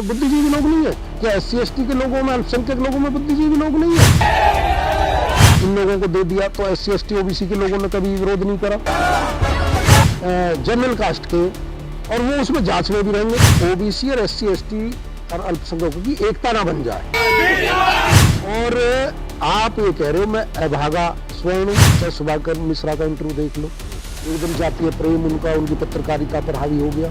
बुद्धिजीवी लोग नहीं है? क्या SC/ST के लोगों में, अल्पसंख्यक लोगों में बुद्धिजीवी लोग नहीं है? इन लोगों को दे दिया तो SC/ST OBC के लोगों ने कभी विरोध नहीं करा, जनरल कास्ट के, और वो उसमें जांच में भी रहेंगे। OBC और SC/ST और अल्पसंख्यकों की एकता ना बन जाए। और आप ये कह रहे हो मैं अभागा स्वर्ण, चाहे सुभाकर मिश्रा का इंटरव्यू देख लो, एकदम जातीय प्रेम उनका उनकी पत्रकारिता पर हावी हो गया।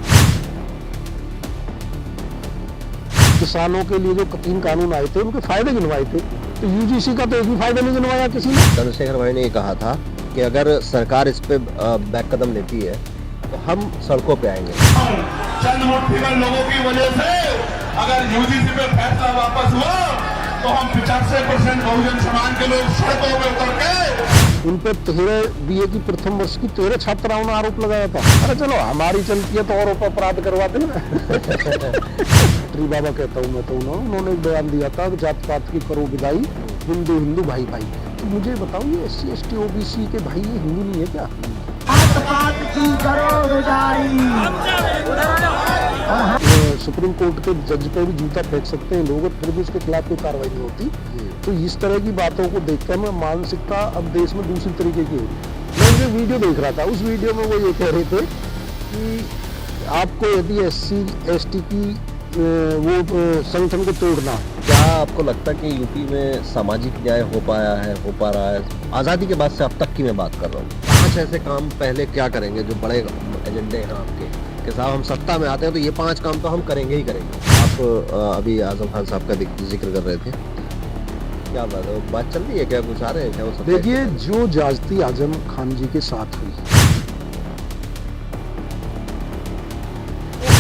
किसानों के लिए जो 3 कानून आए थे उनके फायदे गिनवाए थे, तो UGC का तो एक भी फायदा नहीं गिनवाया किसी ने। चंद्रशेखर भाई ने ये कहा था कि अगर सरकार इस पे बैक कदम लेती है तो हम सड़कों पे आएंगे। चंद मुठ्ठीभर लोगों की वजह से अगर UGC पे फैसला वापस हुआ तो हम 85% बहुजन समाज के लोग सड़कों पे उतर के उन पे 13 BA की प्रथम वर्ष की 13 छात्राओं ने आरोप लगाया था। अरे चलो हमारी चलती है तो और अपराध करवाते ना। श्री बाबा कहता हूँ मैं तो उन्होंने एक बयान दिया था कि जात पात की करो विदाई, हिंदू हिंदू भाई भाई। तो मुझे बताओ ये SC/ST OBC के भाई ये हिंदू नहीं है क्या? सुप्रीम कोर्ट के जज पे भी जूता फेंक सकते हैं लोग और फिर भी उसके खिलाफ कोई कार्रवाई नहीं होती। तो इस तरह की बातों को देखकर मैं मानसिकता अब देश में दूसरी तरीके की होगी। मैं जो वीडियो देख रहा था उस वीडियो में वो ये कह रहे थे कि आपको यदि SC/ST की वो संगठन को तोड़ना। क्या आपको लगता है कि यूपी में सामाजिक न्याय हो पा रहा है? आज़ादी के बाद से अब तक की मैं बात कर रहा हूँ। 5 ऐसे काम पहले क्या करेंगे जो बड़े एजेंडे हैं आपके कि साहब हम सत्ता में आते हैं तो ये 5 काम तो हम करेंगे ही करेंगे। आप अभी आजम खान साहब का जिक्र कर रहे थे, क्या बात चल रही है, क्या कुछ आ रहे हैं क्या? वो देखिए जो ज्यादती आजम खान जी के साथ हुई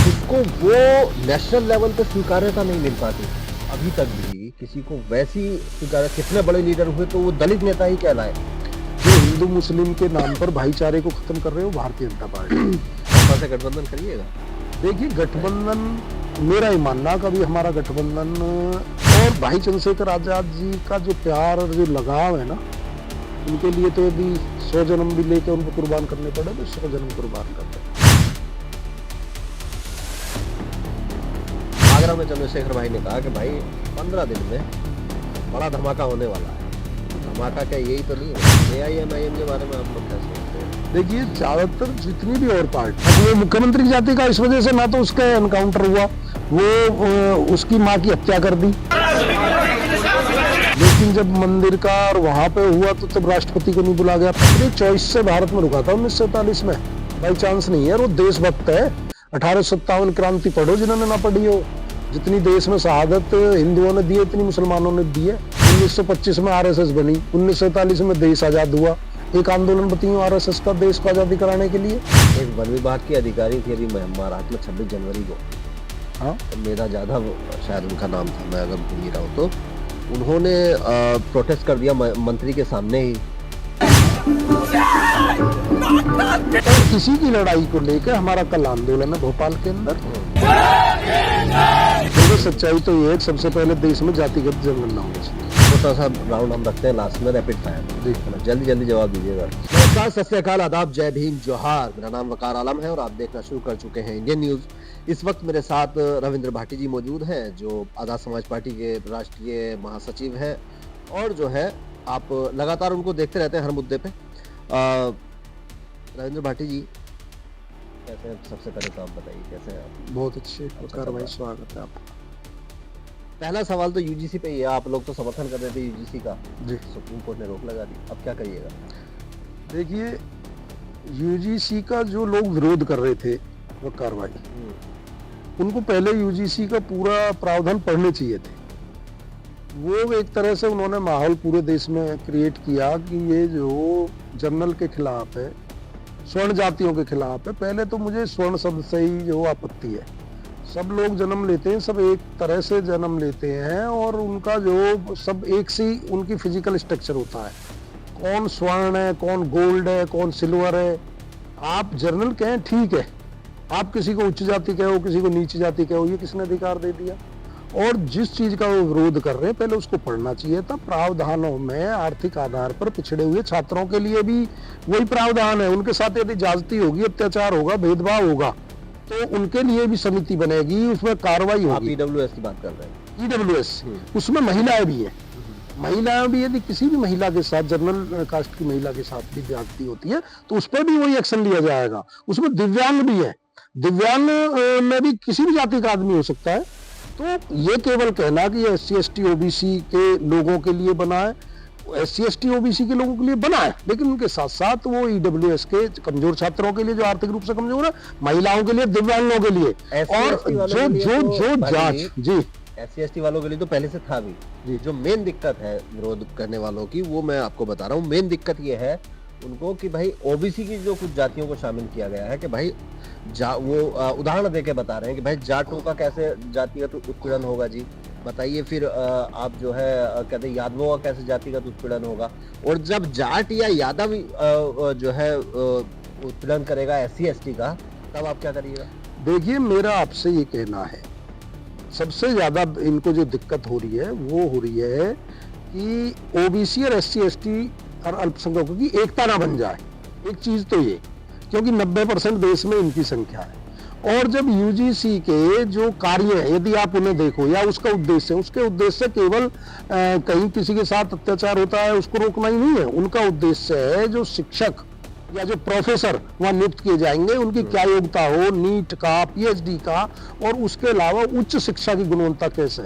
उसको वो नेशनल लेवल पे स्वीकार्यता नहीं मिल पाती अभी तक भी किसी को वैसी स्वीकार्यता। कितने बड़े लीडर हुए तो वो दलित नेता ही कहलाए। जो हिंदू मुस्लिम के नाम पर भाईचारे को खत्म कर रहे हो भारतीय जनता पार्टी से गठबंधन करिएगा। देखिए गठबंधन मेरा ही मानना कभी हमारा गठबंधन और भाई चंद्रशेखर आजाद जी का जो प्यार और जो लगाव है ना, उनके लिए तो यदि 100 जन्म भी लेके उनको कुर्बान करने पड़े तो 100 जन्म कुर्बान करते। आगरा में चंद्रशेखर भाई ने कहा कि भाई 15 दिन में बड़ा धमाका होने वाला है। धमाका क्या यही तो नहीं है? AIMIM के बारे में आप लोग क्या सोचते हैं? देखिए ज्यादातर जितनी भी और पार्टी, वो मुख्यमंत्री की जाति का इस वजह से ना तो उसका एनकाउंटर हुआ, वो उसकी माँ की हत्या कर दी। लेकिन जब मंदिर का और वहां पे हुआ तो तब राष्ट्रपति को नहीं बुला गया। अपनी चॉइस से भारत में रुका था 1947 में, बाई चांस नहीं है। वो देशभक्त है। 1857 क्रांति पढ़ो जिन्होंने ना पढ़ी हो। जितनी देश में शहादत हिंदुओं ने दी है इतनी मुसलमानों ने दी है। 1925 में RSS बनी, 1947 में देश आजाद हुआ। एक आंदोलन बताइए RSS का देश को आजादी कराने के लिए। एक वन विभाग की अधिकारी थी अभी महाराष्ट्र में 26 जनवरी को, हाँ मेधा जाधव शायद उनका नाम था, मैं अगर भूल रहा हूँ तो, उन्होंने प्रोटेस्ट कर दिया मंत्री के सामने ही। और इसी की लड़ाई को लेकर हमारा कल आंदोलन है भोपाल के अंदर। देखिए सच्चाई तो ये है, सबसे पहले देश में जातिगत जनगणना होनी चाहिए। छोटा सा राउंड हम रखते हैं लास्ट में, रैपिड फायर, जल्दी जवाब दीजिएगा। नमस्कार, सत श्री अकाल, आदाब, जय भीम, जोहार। मेरा नाम वकार आलम है और आप देखना शुरू कर चुके हैं इंडियन न्यूज। इस वक्त मेरे साथ रविंद्र भाटी जी मौजूद हैं जो आजाद समाज पार्टी के राष्ट्रीय महासचिव हैं और जो है आप लगातार उनको देखते रहते हैं हर मुद्दे पे। रविंद्र भाटी जी कैसे हैं? सबसे पहले तो आप बताइए कैसे हैं आप? बहुत अच्छे कार्रवाई, स्वागत है आपका। पहला सवाल तो UGC पे ही है। आप लोग तो समर्थन कर रहे थे UGC का जी, सुप्रीम कोर्ट ने रोक लगा दी, अब क्या करिएगा? देखिए UGC का जो लोग विरोध कर रहे थे वो कार्रवाई, उनको पहले UGC का पूरा प्रावधान पढ़ने चाहिए थे। वो एक तरह से उन्होंने माहौल पूरे देश में क्रिएट किया कि ये जो जनरल के खिलाफ है, स्वर्ण जातियों के खिलाफ है। पहले तो मुझे स्वर्ण शब्द से ही जो आपत्ति है। सब लोग जन्म लेते हैं, सब एक तरह से जन्म लेते हैं और उनका जो सब एक सी उनकी फिजिकल स्ट्रक्चर होता है। कौन स्वर्ण है, कौन गोल्ड है, कौन सिल्वर है। आप जनरल कहें ठीक है, आप किसी को उच्च जाति कहो, किसी को नीच जाति कहो, ये किसने अधिकार दे दिया? और जिस चीज का वो विरोध कर रहे हैं पहले उसको पढ़ना चाहिए था। प्रावधानों में आर्थिक आधार पर पिछड़े हुए छात्रों के लिए भी वही प्रावधान है। उनके साथ यदि ज्यादती होगी, अत्याचार होगा, भेदभाव होगा तो उनके लिए भी समिति बनेगी, उसमें कार्रवाई आप होगी। ईडब्ल्यूएस की बात कर रहे हैं। ईडब्ल्यूएस, उसमें महिलाएं भी हैं। महिलाएं भी, यदि किसी भी महिला के साथ, जनरल कास्ट की महिला के साथ भी ज्यादती होती है तो उस पर भी वही एक्शन लिया जाएगा। उसमें दिव्यांग भी है, दिव्यांग में भी किसी भी जाति का आदमी हो सकता है। तो ये केवल कहना कि SC ST OBC के लोगों के लिए बना है, SC ST OBC के लोगों के लिए बना है, लेकिन उनके साथ साथ वो EWS के कमजोर छात्रों के लिए, जो आर्थिक रूप से कमजोर है, महिलाओं के लिए, दिव्यांगों के लिए, और जो जांच, जी SC ST वालों के लिए तो पहले से था भी। जी। जो मेन दिक्कत है विरोध करने वालों की, वो मैं आपको बता रहा हूँ। मेन दिक्कत ये है उनको कि भाई ओबीसी की जो कुछ जातियों को शामिल किया गया है कि भाई वो उदाहरण देके बता रहे हैं कि भाई जाटों का कैसे जातिगत उत्पीड़न होगा जी, बताइए। फिर आप जो है कहते हैं यादवों का कैसे जातिगत उत्पीड़न होगा। और जब जाट या यादव जो है उत्पीड़न करेगा SC ST का, तब आप क्या करिएगा? देखिए, मेरा आपसे ये कहना है, सबसे ज्यादा इनको जो दिक्कत हो रही है वो हो रही है कि OBC और SC ST और अल्पसंख्यकों की एकता ना बन जाए। एक चीज तो ये, क्योंकि 90% देश में इनकी संख्या है। और जब UGC के जो कार्य है, यदि आप उन्हें देखो या उसका उद्देश्य है, उसके उद्देश्य केवल कहीं किसी के साथ अत्याचार होता है उसको रोकना ही नहीं है। उनका उद्देश्य है जो शिक्षक या जो प्रोफेसर वहां नियुक्त किए जाएंगे, उनकी क्या योग्यता हो, नीट का, PhD का, और उसके अलावा उच्च शिक्षा की गुणवत्ता कैसे,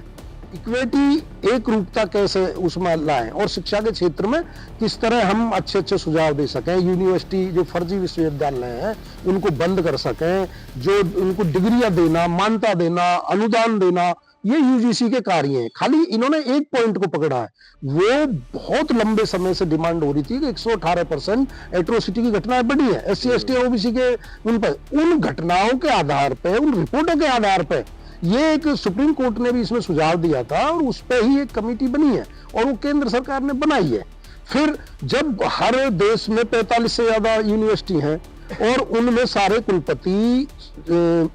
इक्विटी, एक रूपता कैसे उसमें लाएं, और शिक्षा के क्षेत्र में किस तरह हम अच्छे अच्छे सुझाव दे सकें। यूनिवर्सिटी जो फर्जी विश्वविद्यालय हैं उनको बंद कर सकें, जो उनको डिग्रियां देना, मान्यता देना, अनुदान देना, ये UGC के कार्य हैं। खाली इन्होंने एक पॉइंट को पकड़ा है, वो बहुत लंबे समय से डिमांड हो रही थी कि 118% एट्रोसिटी की घटनाएं बढ़ी है SC ST OBC के उन घटनाओं के आधार पर, उन रिपोर्टों के आधार पर ये एक सुप्रीम कोर्ट ने भी इसमें सुझाव दिया था, और उस पर ही एक कमेटी बनी है और वो केंद्र सरकार ने बनाई है। फिर जब हर देश में 45 से ज्यादा यूनिवर्सिटी हैं और उनमें सारे कुलपति,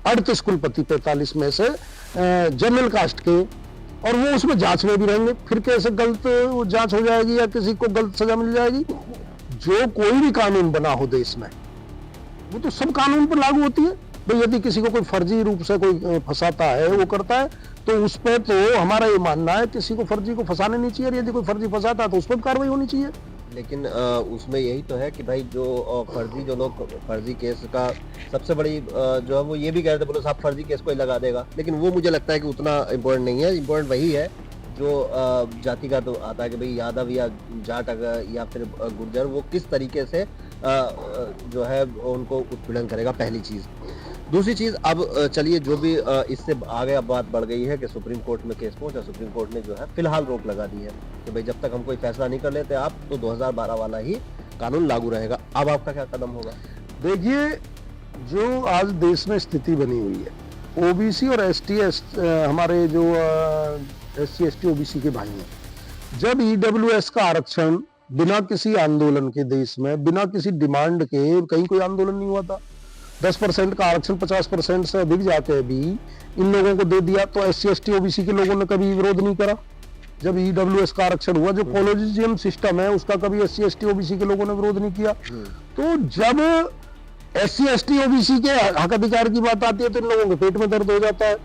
38 कुलपति 45 में से जनरल कास्ट के, और वो उसमें जांच में भी रहेंगे, फिर कैसे गलत जांच हो जाएगी या किसी को गलत सजा मिल जाएगी? जो कोई भी कानून बना हो देश में, वो तो सब कानून पर लागू होती है। भाई यदि किसी को कोई फर्जी रूप से कोई फंसाता है, वो करता है, तो उस पर तो हमारा ये मानना है किसी को फर्जी को फंसाने नहीं चाहिए, और यदि कोई फर्जी फंसाता है तो उस पर कार्रवाई होनी चाहिए। लेकिन उसमें यही तो है कि भाई जो फर्जी, जो लोग फर्जी केस का सबसे बड़ी जो है वो ये भी कह रहे थे, बोलो साहब फर्जी केस कोई लगा देगा, लेकिन वो मुझे लगता है कि उतना इम्पोर्टेंट नहीं है। इम्पोर्टेंट वही है जो जाति का तो आता है कि भाई यादव या जाट अगर या फिर गुर्जर, वो किस तरीके से जो है उनको उत्पीड़न करेगा, पहली चीज़। दूसरी चीज़, अब चलिए जो भी इससे आगे अब बात बढ़ गई है कि सुप्रीम कोर्ट में केस पहुंचा, सुप्रीम कोर्ट ने जो है फिलहाल रोक लगा दी है कि भाई जब तक हम कोई फैसला नहीं कर लेते आप, तो 2012 वाला ही कानून लागू रहेगा। अब आपका क्या कदम होगा? देखिए, जो आज देश में स्थिति बनी हुई है, OBC और हमारे जो SC ST OBC के भाई हैं, जब EWS का आरक्षण बिना किसी आंदोलन के देश में, बिना किसी डिमांड के, कहीं कोई आंदोलन नहीं हुआ था, 10% का आरक्षण 50% से अधिक जाके भी इन लोगों को दे दिया, तो SC ST OBC के लोगों ने कभी विरोध नहीं करा। जब EWS का आरक्षण हुआ, जो कॉलेजियम सिस्टम है उसका कभी SC ST OBC के लोगों ने विरोध नहीं किया। तो जब SC ST OBC के हक अधिकार की बात आती है तो इन लोगों के पेट में दर्द हो जाता है।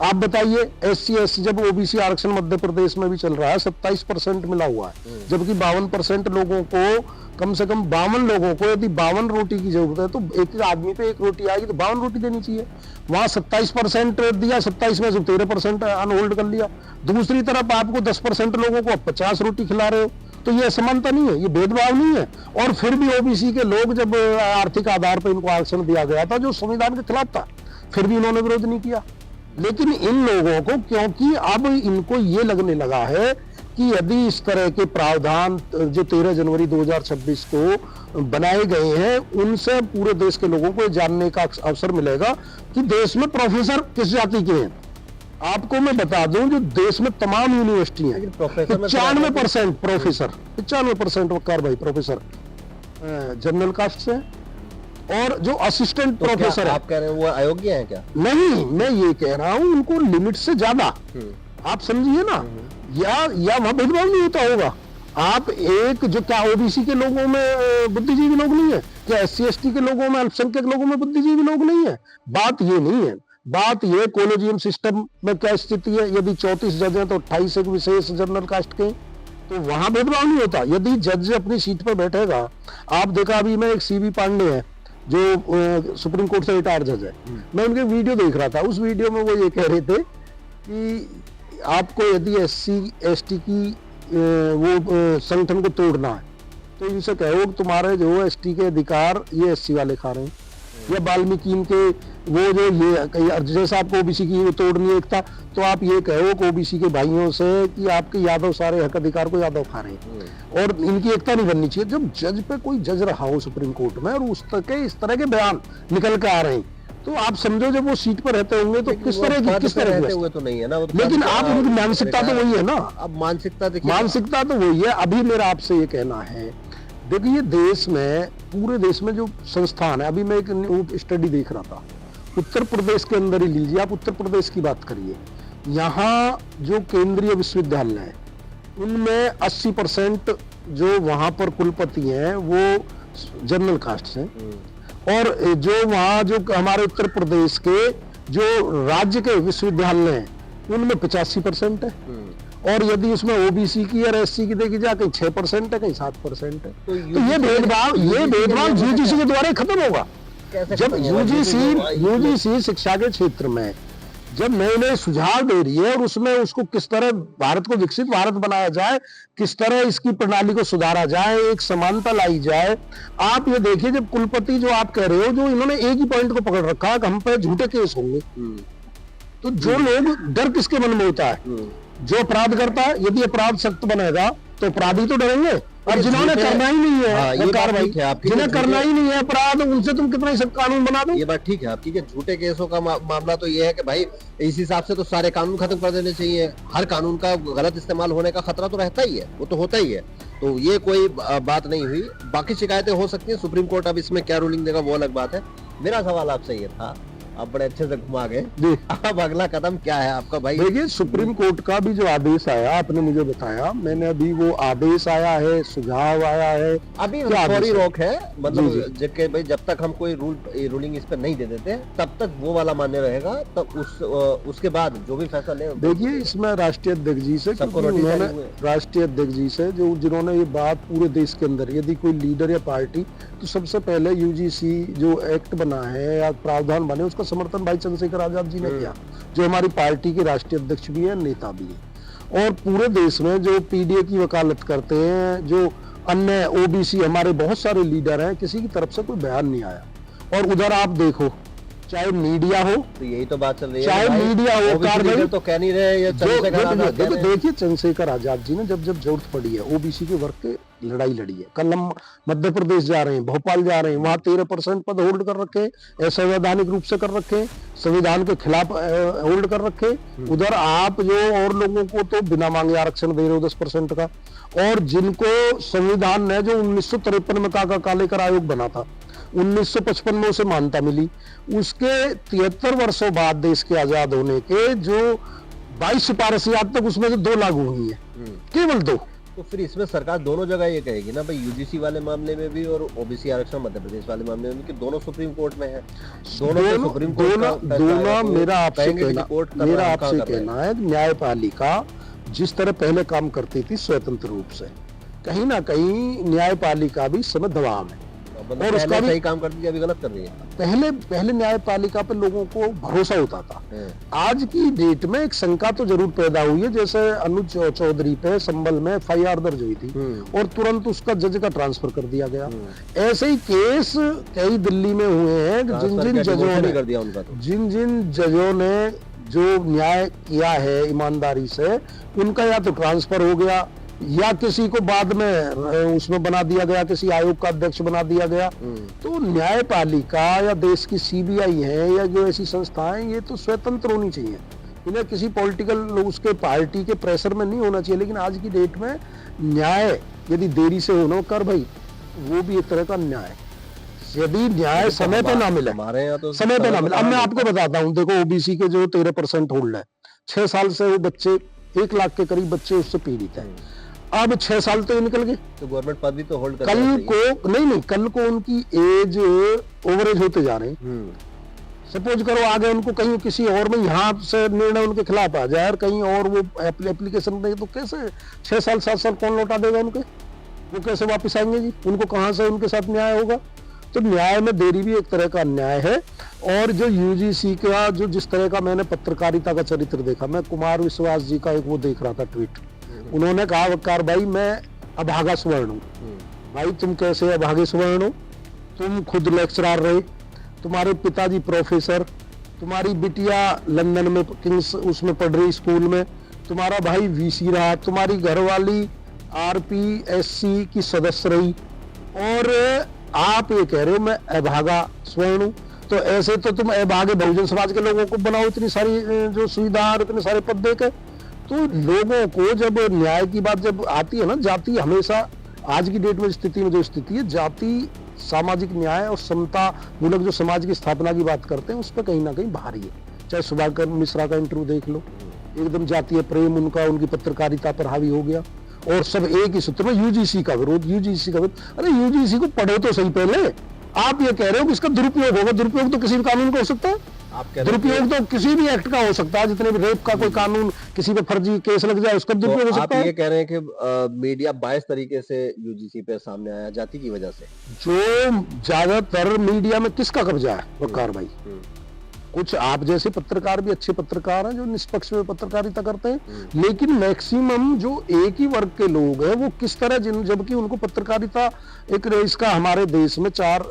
आप बताइए, SC ST जब OBC आरक्षण मध्य प्रदेश में भी चल रहा है, 27% मिला हुआ है, जबकि 52% लोगों को, कम से कम 52 लोगों को यदि 52 रोटी की जरूरत है तो एक आदमी पे एक रोटी आएगी, तो 52 रोटी देनी चाहिए। वहां 27% दिया, 27 में से 13% अनहोल्ड कर लिया। दूसरी तरफ आपको 10% लोगों को 50 रोटी खिला रहे हो, तो ये असमानता नहीं है, ये भेदभाव नहीं है। और फिर भी OBC के लोग, जब आर्थिक आधार पर इनको आरक्षण दिया गया था जो संविधान के खिलाफ था, फिर भी इन्होंने विरोध नहीं किया। लेकिन इन लोगों को, क्योंकि अब इनको ये लगने लगा है कि यदि इस तरह के प्रावधान जो 13 जनवरी 2026 को बनाए गए हैं, उनसे पूरे देश के लोगों को जानने का अवसर मिलेगा कि देश में प्रोफेसर किस जाति के हैं। आपको मैं बता दूं, जो देश में तमाम यूनिवर्सिटी हैं, 95% प्रोफेसर, 95% वकार भाई प्रोफेसर जनरल कास्ट से, और जो असिस्टेंट प्रोफेसर, आप कह रहे हैं वो अयोग्य है क्या? नहीं, मैं ये कह रहा हूं उनको लिमिट से ज्यादा, आप समझिए ना, या वहां भेदभाव नहीं होता होगा। आप एक जो क्या OBC के लोगों में बुद्धिजीवी लोग नहीं है, क्या SC ST के लोगों में, अल्पसंख्यक लोगों में बुद्धिजीवी लोग नहीं है? बात ये नहीं है। बात ये कॉलेजियम सिस्टम में क्या स्थिति है, यदि 34 जज हैं तो 28 एक विशेष जनरल कास्ट के, तो वहां भेदभाव नहीं होता। यदि जज अपनी सीट पर बैठेगा, आप देखा अभी मैं एक CB पांडे है जो सुप्रीम कोर्ट से रिटायर जज है, मैं उनके वीडियो देख रहा था। उस वीडियो में वो ये कह रहे थे कि आपको यदि SC ST की वो संगठन को तोड़ना है तो इनसे कहो कि तुम्हारे जो ST के अधिकार ये SC वाले खा रहे हैं, या वाल्मीकि के वो जो ये जैसे आपको OBC की वो तोड़नी है एकता, तो आप ये कहो कि OBC के भाइयों से कि आपके यादव सारे हक अधिकार को यादव खा रहे हैं और इनकी एकता नहीं बननी चाहिए। जब जज पे कोई जज रहा हो सुप्रीम कोर्ट में और उस तरह के बयान निकल के आ रहे हैं, तो आप समझो जब वो सीट पर रहते होंगे तो किस तरह की हुए तो नहीं है ना, लेकिन आप उनकी मानसिकता तो वही है ना। अब मानसिकता तो वही है। अभी मेरा आपसे ये कहना है, देखिए देश में, पूरे देश में जो संस्थान है, अभी मैं एक स्टडी देख रहा था, उत्तर प्रदेश के अंदर ही लीजिए, आप उत्तर प्रदेश की बात करिए, यहाँ जो केंद्रीय विश्वविद्यालय है उनमें 80% जो वहां पर कुलपति हैं वो जनरल कास्ट से, और जो वहाँ जो हमारे उत्तर प्रदेश के जो राज्य के विश्वविद्यालय हैं उनमें 85% है, और यदि उसमें OBC की और SC की देखी जाए कहीं 6% है, कहीं 7% है। तो ये भेदभाव UGC के द्वारा खत्म होगा। जब UGC शिक्षा के क्षेत्र में जब नए नए सुझाव दे रही है और उसमें उसको किस तरह भारत को विकसित भारत बनाया जाए, किस तरह इसकी प्रणाली को सुधारा जाए, एक समानता लाई जाए। आप ये देखिए, जब कुलपति जो आप कह रहे हो, जो इन्होंने एक ही पॉइंट को पकड़ रखा है कि हम पे झूठे केस होंगे, तो जो लोग, डर किसके मन में होता है? जो अपराध करता है, यदि अपराध सख्त बनेगा तो अपराधी तो डरेंगे, और जिन्होंने करना ही नहीं है वो कार्रवाई, जिन्हें करना ही नहीं है अपराध, उनसे तुम कितना ही सब कानून बना दो। ये बात ठीक है आपकी कि झूठे केसों का मामला तो ये है कि भाई इस हिसाब से तो सारे कानून खत्म कर देने चाहिए, हर कानून का गलत इस्तेमाल होने का खतरा तो रहता ही है, वो तो होता ही है, तो ये कोई बात नहीं हुई। बाकी शिकायतें हो सकती है, सुप्रीम कोर्ट अब इसमें क्या रूलिंग देगा वो अलग बात है। मेरा सवाल आपसे ये था, आप बड़े अच्छे से घुमा गए, अब अगला कदम क्या है आपका भाई? देखिए, सुप्रीम कोर्ट का भी जो आदेश आया, आपने मुझे बताया, मैंने अभी वो आदेश आया है, सुझाव आया है, अभी फौरी रोक है, मतलब जबकि भाई जब तक हम कोई रूलिंग इस पर नहीं दे देते तब तक वो वाला मान्य रहेगा, तब उसके बाद जो भी फैसला ले। देखिए, इसमें राष्ट्रीय अध्यक्ष जी से, राष्ट्रीय अध्यक्ष जी से जो जिन्होंने ये बात पूरे देश के अंदर, यदि कोई लीडर या पार्टी, तो सबसे पहले UGC जो एक्ट बना है या प्रावधान बने, उसका समर्थन भाई चंद्रशेखर आजाद जी ने किया, जो हमारी पार्टी के राष्ट्रीय अध्यक्ष भी है, नेता भी है। और पूरे देश में जो PDA की वकालत करते हैं, जो अन्य OBC हमारे बहुत सारे लीडर हैं, किसी की तरफ से कोई बयान नहीं आया। और उधर आप देखो, चाहे मीडिया हो, तो यही तो बात चल रही है, चाहे मीडिया हो, कार्रवाई तो कह नहीं रहे, ये देखिए चंद्रशेखर आजाद जी ने जब जरूरत पड़ी है OBC के वर्ग के लड़ाई लड़ी है। कल हम मध्य प्रदेश जा रहे हैं, भोपाल जा रहे हैं, वहां 13% पद होल्ड कर रखे, असंवैधानिक रूप से कर रखे, संविधान के खिलाफ होल्ड कर रखे। उधर आप जो और लोगों को तो बिना मांगे आरक्षण दे रहे हो 10% का, और जिनको संविधान ने जो 1953 में काका लेकर आयोग बना था, 1955 में उसे मान्यता मिली, उसके 73 वर्षों बाद देश के आजाद होने के जो 22 सिफारिशें तक उसमें से 2 लागू हुई है, केवल 2। तो फिर इसमें सरकार दोनों जगह ये कहेगी ना भाई, UGC वाले मामले में भी और OBC आरक्षण मध्य प्रदेश वाले मामले में भी, कि दोनों सुप्रीम कोर्ट में है, दोनों मेरा आपसे कहना है, न्यायपालिका जिस तरह पहले काम करती थी स्वतंत्र रूप से, कहीं ना कहीं न्यायपालिका भी समय दबाव है, और उसका भी सही काम करती है, अभी गलत कर रही है। पहले न्यायपालिका पे लोगों को भरोसा होता था, आज की डेट में एक शंका तो जरूर पैदा हुई है। जैसे अनुज चौधरी पे संभल में FIR दर्ज हुई थी और तुरंत उसका जज का ट्रांसफर कर दिया गया। ऐसे ही केस कई दिल्ली में हुए हैं, जिन जिन जजों ने जो न्याय किया है ईमानदारी से, उनका या तो ट्रांसफर हो गया या किसी को बाद में उसमें बना दिया गया, किसी आयोग का अध्यक्ष बना दिया गया। तो न्यायपालिका या देश की CBI है या जो ऐसी संस्थाएं, ये तो स्वतंत्र होनी चाहिए, इन्हें किसी पॉलिटिकल उसके पार्टी के प्रेशर में नहीं होना चाहिए। लेकिन आज की डेट में न्याय यदि देरी से होना कर भाई, वो भी एक तरह का न्याय, यदि न्याय समय पे ना मिले, हमारे यहाँ तो समय पे ना मिले। अब मैं आपको बताता हूँ, देखो OBC के जो 13% होल्ड है, 6 साल से वो बच्चे, 1 लाख के करीब बच्चे उससे पीड़ित हैं। अब 6 साल तो ये निकल गए। तो गवर्नमेंट पद भी तो होल्ड कल को नहीं, कल को उनकी एज ओवरेज होते जा रहे हैं। सपोज करो आगे उनको कहीं किसी और में यहाँ से निर्णय उनके खिलाफ आ जाए और कहीं और वो एप्लीकेशन दे, तो कैसे 6 साल 7 साल कौन लौटा देगा उनके? वो कैसे वापस आएंगे जी? उनको कहाँ से उनके साथ न्याय होगा? तो न्याय में देरी भी एक तरह का अन्याय है। और जो यूजीसी का जो जिस तरह का मैंने पत्रकारिता का चरित्र देखा, मैं कुमार विश्वास जी का एक वो देख रहा था ट्वीट, उन्होंने कहा वकार भाई मैं अभागा स्वर्ण हूँ। भाई तुम कैसे अभागे स्वर्ण हो? तुम खुद लेक्चरर रहे, तुम्हारे पिताजी प्रोफेसर, तुम्हारी बिटिया लंदन में किंग्स उसमें पढ़ रही स्कूल में, तुम्हारा भाई वीसी रहा, तुम्हारी घरवाली आरपीएससी की सदस्य रही, और आप ये कह रहे हो मैं अभागा स्वर्ण हूं। तो ऐसे तो तुम अभागे बहुजन समाज के लोगों को बनाओ, इतनी सारी जो सुविधा और इतने सारे पद देकर। तो लोगों को जब न्याय की बात जब आती है ना, जाति हमेशा आज की डेट में स्थिति में जो स्थिति है, जाति सामाजिक न्याय और समता मूलक जो समाज की स्थापना की बात करते हैं उस पर कहीं ना कहीं भारी है। चाहे सुभाकर मिश्रा का इंटरव्यू देख लो, एकदम जातीय प्रेम उनका उनकी पत्रकारिता पर हावी हो गया, और सब एक ही सूत्र में यूजीसी का विरोध, यूजीसी का विरोध। अरे यूजीसी को पढ़ो तो सही पहले। आप ये कह रहे हो कि इसका दुरुपयोग होगा, दुरुपयोग तो किसी भी कानून का हो सकता है, दुरुपयोग तो किसी भी एक्ट का हो सकता है, जितने भी रेप का कोई कानून किसी पे फर्जी केस लग जाए उसका दुरुपयोग हो सकता है। आप ये कह रहे हैं कि मीडिया बायस तरीके से यूजीसी पे सामने आया जाति की वजह से? जो ज्यादातर मीडिया में किसका कब्जा है वकार भाई? कुछ आप जैसे पत्रकार भी अच्छे पत्रकार हैं जो निष्पक्ष में पत्रकारिता करते हैं, लेकिन मैक्सिमम जो एक ही वर्ग के लोग हैं वो किस तरह जबकि उनको पत्रकारिता एक इसका हमारे देश में 4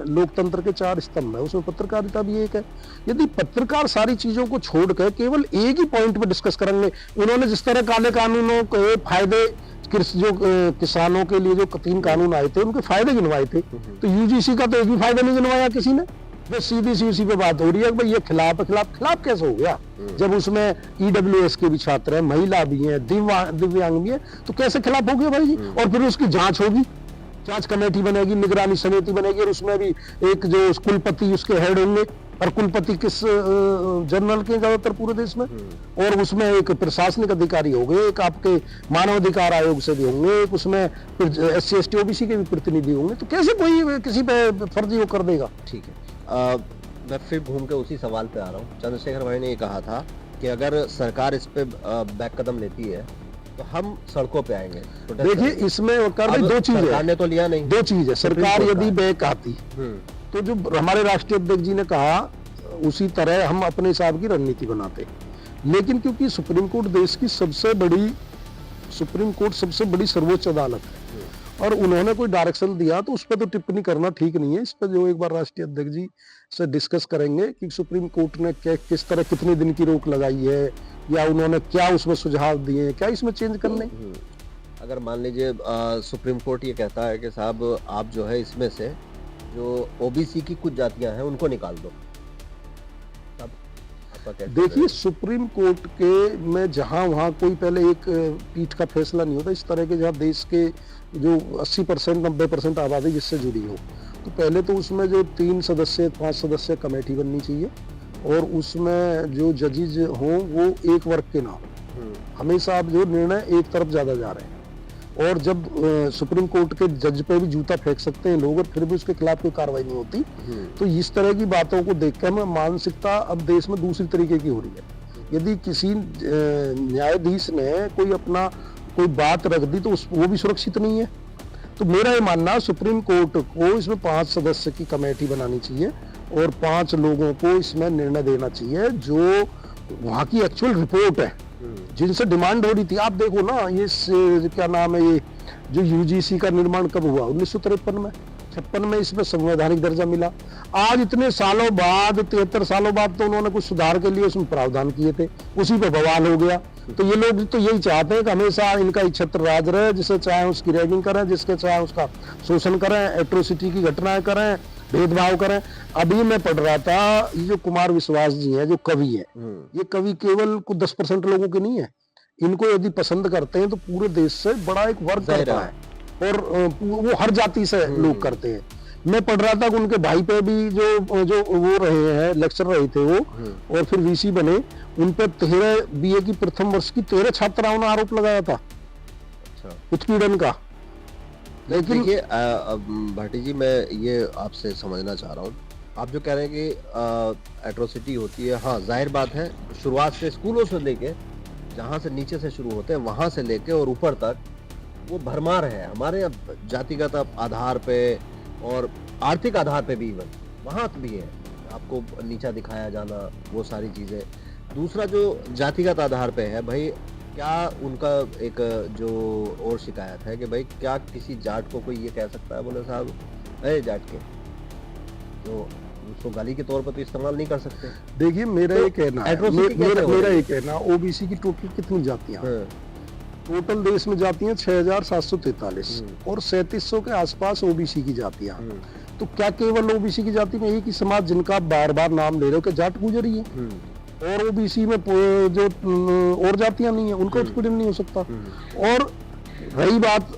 लोकतंत्र के 4 स्तंभ है, उसमें पत्रकारिता भी एक है। यदि पत्रकार सारी चीजों को छोड़कर केवल एक ही पॉइंट पर डिस्कस करेंगे, उन्होंने जिस तरह काले कानूनों के फायदे जो किसानों के लिए जो 3 कानून आए थे उनके फायदे गिनवाए थे, तो यूजीसी का तो एक भी फायदा नहीं गिनवाया किसी ने। बस सीधी सी उसी पे बात हो रही है कि भाई ये खिलाफ कैसे हो गया, जब उसमें ईडब्ल्यूएस के भी छात्र हैं, महिला भी हैं, दिव्यांग भी है, तो कैसे खिलाफ हो गया भाई जी? और फिर उसकी जांच होगी, जांच कमेटी बनेगी, निगरानी समिति बनेगी, और उसमें भी एक जो कुलपति उसके हेड होंगे, और कुलपति किस जनरल के ज्यादातर पूरे देश में, और उसमें एक प्रशासनिक अधिकारी होंगे, एक आपके मानव अधिकार आयोग से भी होंगे, एक उसमें SC ST OBC के भी प्रतिनिधि होंगे, तो कैसे कोई किसी पे फर्जी वो कर देगा? ठीक है, मैं फिर घूम के उसी सवाल पे आ रहा हूँ। चंद्रशेखर भाई ने ये कहा था कि अगर सरकार इस पे बैक कदम लेती है तो हम सड़कों पे आएंगे। देखिए इसमें दो चीज है, सरकार ने तो लिया नहीं, 2 चीज है। सरकार यदि बैक आती तो जो हमारे राष्ट्रीय अध्यक्ष जी ने कहा उसी तरह हम अपने हिसाब की रणनीति बनाते, लेकिन क्योंकि सुप्रीम कोर्ट देश की सबसे बड़ी सर्वोच्च अदालत है और उन्होंने कोई डायरेक्शन दिया तो उस पर तो टिप्पणी करना ठीक नहीं है। इस पर जो एक बार राष्ट्रीय अध्यक्ष जी से डिस्कस करेंगे कि सुप्रीम कोर्ट ने किस तरह कितने दिन की रोक लगाई है, या उन्होंने क्या उसमें सुझाव दिए हैं, क्या इसमें चेंज करने। अगर मान लीजिए सुप्रीम कोर्ट ये कहता है कि साहब आप जो है इसमें से जो ओबीसी की कुछ जातियां हैं उनको निकाल दो, तब आपका क्या? देखिए सुप्रीम कोर्ट के में जहां वहां कोई पहले एक पीठ का फैसला नहीं होता, इस तरह के जहां देश के जो 80% 90% आबादी जिससे जुड़ी हो, तो पहले तो उसमें जो 3 सदस्य 5 सदस्य कमेटी बननी चाहिए, और उसमें जो जजेज हों वो एक वर्ग के ना हो। हमेशा आप जो निर्णय एक तरफ ज्यादा जा रहे हैं, और जब सुप्रीम कोर्ट के जज पे भी जूता फेंक सकते हैं लोग और फिर भी उसके खिलाफ कोई कार्रवाई नहीं होती, तो इस तरह की बातों को देखकर हमें मानसिकता अब देश में दूसरी तरीके की हो रही है। यदि किसी न्यायाधीश ने कोई बात रख दी तो वो भी सुरक्षित नहीं है। तो मेरा ये मानना सुप्रीम कोर्ट को इसमें 5 सदस्य की कमेटी बनानी चाहिए और 5 लोगों को इसमें निर्णय देना चाहिए जो वहाँ की एक्चुअल रिपोर्ट है, जिनसे डिमांड हो रही थी। आप देखो ना, ये क्या नाम है, ये जो यूजीसी का निर्माण कब हुआ? 1953 में, 56 में इसमें संवैधानिक दर्जा मिला। आज इतने सालों बाद, 73 सालों बाद तो उन्होंने कुछ सुधार के लिए उसमें प्रावधान किए थे, उसी पे बवाल हो गया। तो ये लोग तो यही चाहते हैं कि हमेशा इनका ही छत्र राज रहे, जिसे चाहे उसकी रैगिंग करें, जिसके चाहे उसका शोषण करें, एट्रोसिटी की घटनाएं करें, भेदभाव करें। अभी मैं पढ़ रहा था, ये जो कुमार विश्वास जी हैं जो कवि हैं, ये कवि केवल कुछ 10% लोगों के नहीं है। इनको यदि पसंद करते हैं तो पूरे देश से बड़ा एक वर्ग करता है, और वो हर जाति से लोग करते हैं। मैं पढ़ रहा था कि उनके भाई पे भी जो वो रहे हैं, लेक्चर रहे थे वो, और फिर वीसी बने, उन पर 13 BA की प्रथम वर्ष की 13 छात्राओं ने आरोप लगाया था अच्छा, उत्पीड़न का। लेकिन देखिए भाटी जी, मैं ये आपसे समझना चाह रहा हूँ, आप जो कह रहे हैं कि एट्रोसिटी होती है, हाँ जाहिर बात है, शुरुआत से स्कूलों से लेके, जहाँ से नीचे से शुरू होते हैं वहाँ से लेके और ऊपर तक वो भरमार है हमारे यहाँ जातिगत आधार पे और आर्थिक आधार पे भी, इवन वहाँ भी है आपको नीचा दिखाया जाना, वो सारी चीज़ें। दूसरा जो जातिगत आधार पे है भाई, क्या उनका एक जो और शिकायत है कि भाई क्या किसी जाट को कोई ये कह सकता है, बोले साहब अरे जाट के, तो उसको गाली के तौर पर तो इस्तेमाल नहीं कर सकते। देखिए मेरा तो ये कहना है, atrocity कैसे हो मेरा रही ये कहना, ओबीसी की टोटल कितनी जातियां हैं? हाँ, टोटल देश में जातियां 6743 और 3700 के आसपास ओबीसी की जातियां हैं। तो क्या केवल ओबीसी की जाति में एक ही समाज जिनका आप बार बार नाम ले रहे हो कि जाट गुजर ही है, और ओबीसी में जो और जातियां नहीं है उनका उत्पीड़न नहीं हो सकता? और रही बात,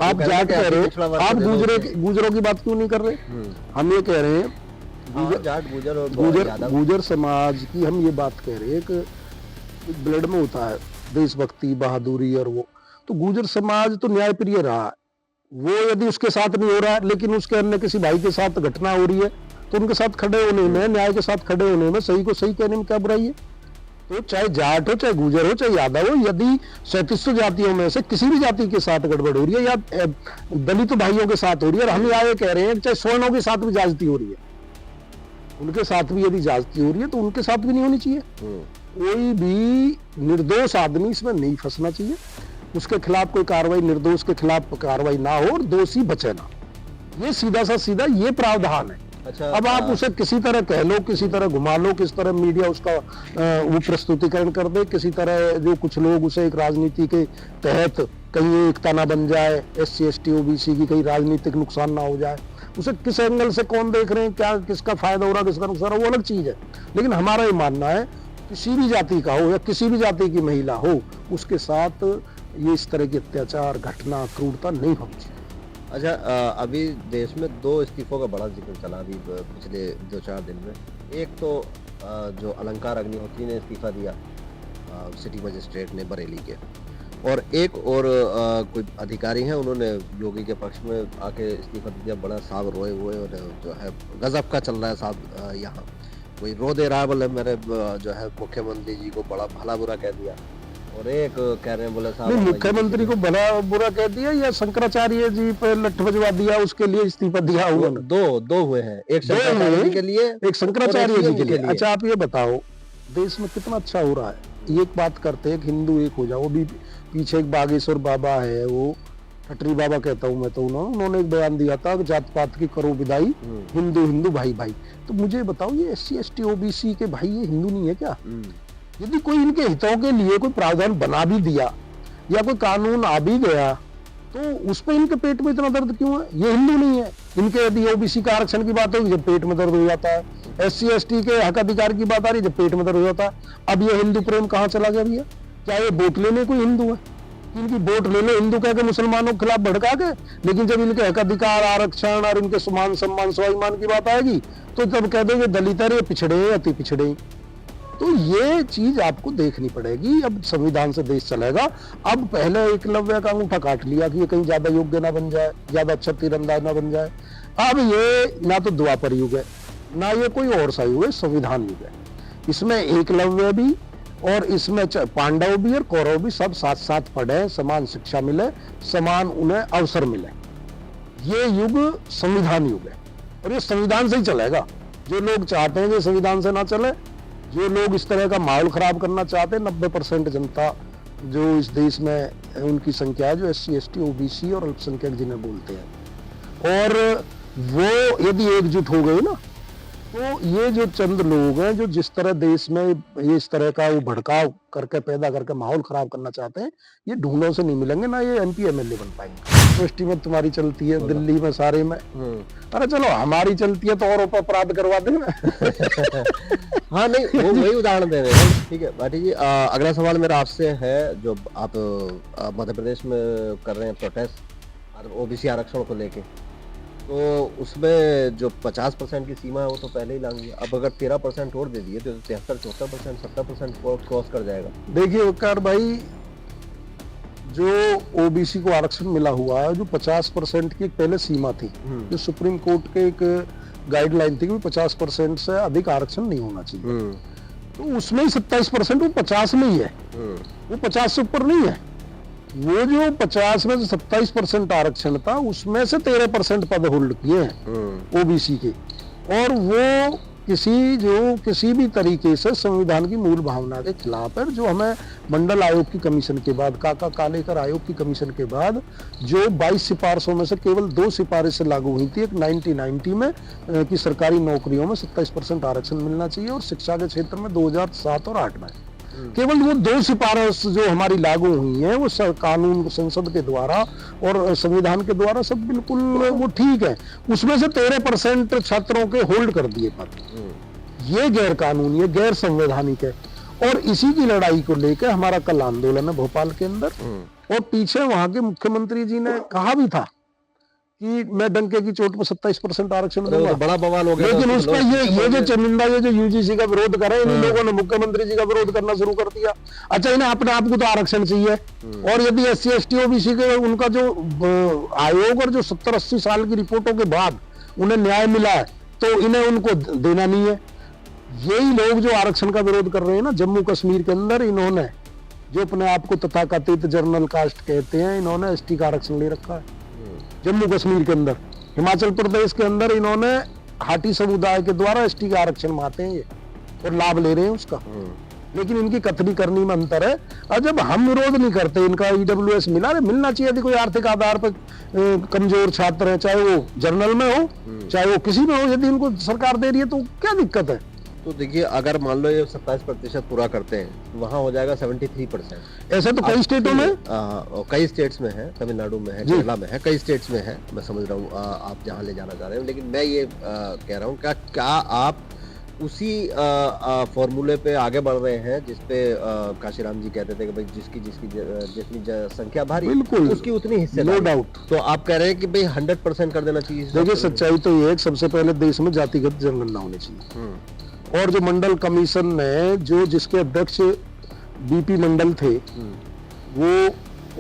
आप कहते हैं जाट कि कह रहे पिछड़ा हो, वर्ग आप दे दो उसको। गुजरों की बात क्यों नहीं कर रहे? हम ये कह रहे हैं हाँ, जाट गुजर और यादव। गुजर समाज की हम ये बात कह रहे हैं कि ब्लड में होता है देशभक्ति, बहादुरी, और वो तो गुजर समाज तो न्यायप्रिय रहा है। वो यदि उसके साथ नहीं हो रहा है लेकिन उसके अन्य किसी भाई के साथ घटना हो रही है तो उनके साथ खड़े होने में, न्याय के साथ खड़े होने में, सही को सही कहने में क्या बुराई है? तो चाहे जाट हो, चाहे गुजर हो, चाहे यादव हो, यदि 3700 जातियों में से किसी भी जाति के साथ गड़बड़ हो रही है या दलित भाइयों के साथ हो रही है, और हम ये कह रहे हैं चाहे स्वर्णों के साथ भी ज्यादती हो रही है, उनके साथ भी यदि ज्यादती हो रही है तो उनके साथ भी नहीं होनी चाहिए। कोई भी निर्दोष आदमी इसमें नहीं फंसना चाहिए, उसके खिलाफ कोई कार्रवाई, निर्दोष के खिलाफ कार्रवाई ना हो और दोषी बचे ना, ये सीधा सा सीधा ये प्रावधान है। अच्छा, अब आप उसे किसी तरह कह लो, किसी तरह घुमा लो, किस तरह मीडिया उसका वो प्रस्तुतिकरण कर दे, किसी तरह जो कुछ लोग उसे एक राजनीति के तहत कहीं एकता ना बन जाए, SC ST OBC की कहीं राजनीतिक नुकसान ना हो जाए, उसे किस एंगल से कौन देख रहे हैं, क्या किसका फायदा हो रहा है, किसका नुकसान हो, वो अलग चीज है। लेकिन हमारा ये मानना है किसी भी जाति का हो या किसी भी जाति की महिला हो, उसके साथ ये इस तरह की अत्याचार, घटना, क्रूरता नहीं होनी चाहिए। अच्छा, अभी देश में 2 इस्तीफों का बड़ा जिक्र चला अभी पिछले 2-4 दिन में। एक तो जो अलंकार अग्निहोत्री ने इस्तीफा दिया, सिटी मजिस्ट्रेट ने बरेली के, और एक और कोई अधिकारी हैं, उन्होंने योगी के पक्ष में आके इस्तीफा दिया। बड़ा साहब रोए हुए और जो है गजब का चल रहा है साहब, यहाँ कोई रो दे रहा है, बोले मेरे जो है मुख्यमंत्री जी को बड़ा भला बुरा कह दिया, और एक कह रहे हैं बोले साहब नहीं, मुख्यमंत्री को भला बुरा कह दिया या शंकराचार्य जी पे लठ बजवा दिया, उसके लिए इस्तीफा दिया हुआ? दो हुए हैं, एक शंकराचार्य जी के लिए, एक शंकराचार्य जी के लिए। लिए। अच्छा, आप ये बताओ देश में कितना अच्छा हो रहा है। एक बात करते हैं कि हिंदू एक हो जाओ, वो भी पीछे एक बागेश्वर बाबा है, वो ठटरी बाबा कहता हूँ मैं तो, उन्होंने एक बयान दिया था कि जात पात की करो विदाई, हिंदू हिंदू भाई भाई। तो मुझे बताओ ये SC ST OBC के भाई ये हिंदू नहीं है क्या? यदि कोई इनके हितों के लिए कोई प्रावधान बना भी दिया या कोई कानून आ भी गया तो उस पर इनके पेट में इतना दर्द क्यों है? ये हिंदू नहीं है। इनके यदि OBC का आरक्षण की बात होगी जब पेट में दर्द हो जाता है, SC ST के हक अधिकार की बात आ रही है जब पेट में दर्द हो जाता है। अब ये हिंदू प्रेम कहाँ चला गया भैया? क्या ये वोट लेने कोई हिंदू है? इनकी वोट ले लो हिंदू कह के मुसलमानों के खिलाफ भड़का के, लेकिन जब इनके हक अधिकार, आरक्षण और इनके समान सम्मान स्वाभिमान की बात आएगी तो तब कह देंगे दलित है, पिछड़े, अति पिछड़े। तो ये चीज आपको देखनी पड़ेगी। अब संविधान से देश चलेगा। अब पहले एकलव्य का अंगूठा काट लिया कि ये कहीं ज्यादा योग्य ना बन जाए, ज्यादा अच्छा तीरंदाज ना बन जाए। अब ये ना तो द्वापर युग है ना ये कोई और सा युग है, संविधान युग है। इसमें एकलव्य भी और इसमें पांडव भी और कौरव भी सब साथ साथ पढ़े, समान शिक्षा मिले, समान उन्हें अवसर मिले। ये युग संविधान युग है और ये संविधान से ही चलेगा। जो लोग चाहते हैं कि संविधान से ना चले, जो लोग इस तरह का माहौल खराब करना चाहते हैं, 90% जनता जो इस देश में उनकी संख्या है, जो SC ST OBC और अल्पसंख्यक जिन्हें बोलते हैं, और वो यदि एकजुट हो गए ना तो ये जो चंद लोग हैं जो जिस तरह देश में ये इस तरह का वो भड़काव करके पैदा करके माहौल खराब करना चाहते हैं, ये ढूंढों से नहीं मिलेंगे, ना ये MP MLA बन पाएंगे। यूनिवर्सिटी में तुम्हारी चलती है, दिल्ली में, सारे में। अरे चलो हमारी चलती है तो और अपराध करवा देंगे। हाँ नहीं, वो वही उदाहरण दे रहे हैं। ठीक है भाटी जी, अगला सवाल मेरा आपसे है, जो आप मध्य प्रदेश में कर रहे हैं प्रोटेस्ट OBC आरक्षण को लेके, तो उसमें जो 50% की सीमा है वो तो पहले ही लाएंगे। अब अगर 13% और दे दिए तो 73, 74%, 70% क्रॉस कर जाएगा। देखिए वकार भाई, जो ओबीसी को आरक्षण मिला हुआ है, जो 50% की एक पहले सीमा थी, जो सुप्रीम कोर्ट के एक गाइडलाइन थी कि 50% से अधिक आरक्षण नहीं होना चाहिए, तो उसमें ही 27%, वो 50 में ही है, वो 50 से ऊपर नहीं है। वो जो 50 में से 27% आरक्षण था, उसमें से 13% पद होल्ड किए हैं ओबीसी के, और वो किसी भी तरीके से संविधान की मूल भावना के खिलाफ है। जो हमें मंडल आयोग की कमीशन के बाद, काका कालेकर आयोग की कमीशन के बाद जो 22 सिफारिशों में से केवल 2 सिफारिशें लागू हुई थी, एक 1990 में कि सरकारी नौकरियों में 27% आरक्षण मिलना चाहिए, और शिक्षा के क्षेत्र में 2007 और 8 में केवल वो 2 सिफारिश जो हमारी लागू हुई हैं, वो कानून संसद के द्वारा और संविधान के द्वारा सब बिल्कुल वो ठीक है। उसमें से 13% छात्रों के होल्ड कर दिए पद। ये गैर कानूनी है, गैर संवैधानिक है, और इसी की लड़ाई को लेकर हमारा कल आंदोलन है भोपाल के अंदर। और पीछे वहां के मुख्यमंत्री जी ने कहा भी था कि मैं डंके की चोट पर 27% आरक्षण दूंगा, बड़ा बवाल हो गया। लेकिन उस पर ये जो चुनिंदा ये जो यूजीसी का विरोध करे, इन लोगों ने मुख्यमंत्री जी का विरोध करना शुरू कर दिया। अच्छा, इन्हें अपने आप को तो आरक्षण चाहिए, और यदि SC ST OBC के उनका जो आयोग और जो 70-80 साल की रिपोर्टों के बाद उन्हें न्याय मिला है, तो इन्हें उनको देना नहीं है। यही लोग जो आरक्षण का विरोध कर रहे हैं ना, जम्मू कश्मीर के अंदर इन्होंने जो अपने आप को तथाकथित जनरल कास्ट कहते हैं, इन्होंने ST का आरक्षण ले रखा है जम्मू कश्मीर के अंदर। हिमाचल प्रदेश के अंदर इन्होंने हाटी समुदाय के द्वारा ST का आरक्षण माते हैं ये, और लाभ ले रहे हैं उसका। लेकिन इनकी कथनी करनी में अंतर है। और जब हम विरोध नहीं करते, इनका EWS मिलना चाहिए। यदि कोई आर्थिक आधार पर कमजोर छात्र है, चाहे वो जनरल में हो चाहे वो किसी में हो, यदि इनको सरकार दे रही है तो क्या दिक्कत है? तो देखिए, अगर मान लो ये 27% पूरा करते हैं, वहाँ हो जाएगा 73%। ऐसा तो कई स्टेटों में, कई स्टेट्स में है, तमिलनाडु में है, केरला में है, कई स्टेट्स में है। मैं समझ रहा हूँ आप जहाँ ले जाना चाह रहे हो, लेकिन मैं ये कह रहा हूँ क्या आप उसी फॉर्मूले पे आगे बढ़ रहे हैं जिसपे काशीराम जी कहते थे कि भाई जितनी संख्या भारी, बिल्कुल उसकी उतनी हिस्से, नो डाउट। तो आप कह रहे हैं कि भाई 100% कर देना चाहिए? देखिए, सच्चाई तो ये है, सबसे पहले देश में जातिगत जनगणना होनी चाहिए। और जो मंडल कमीशन ने जो जिसके अध्यक्ष BP मंडल थे, वो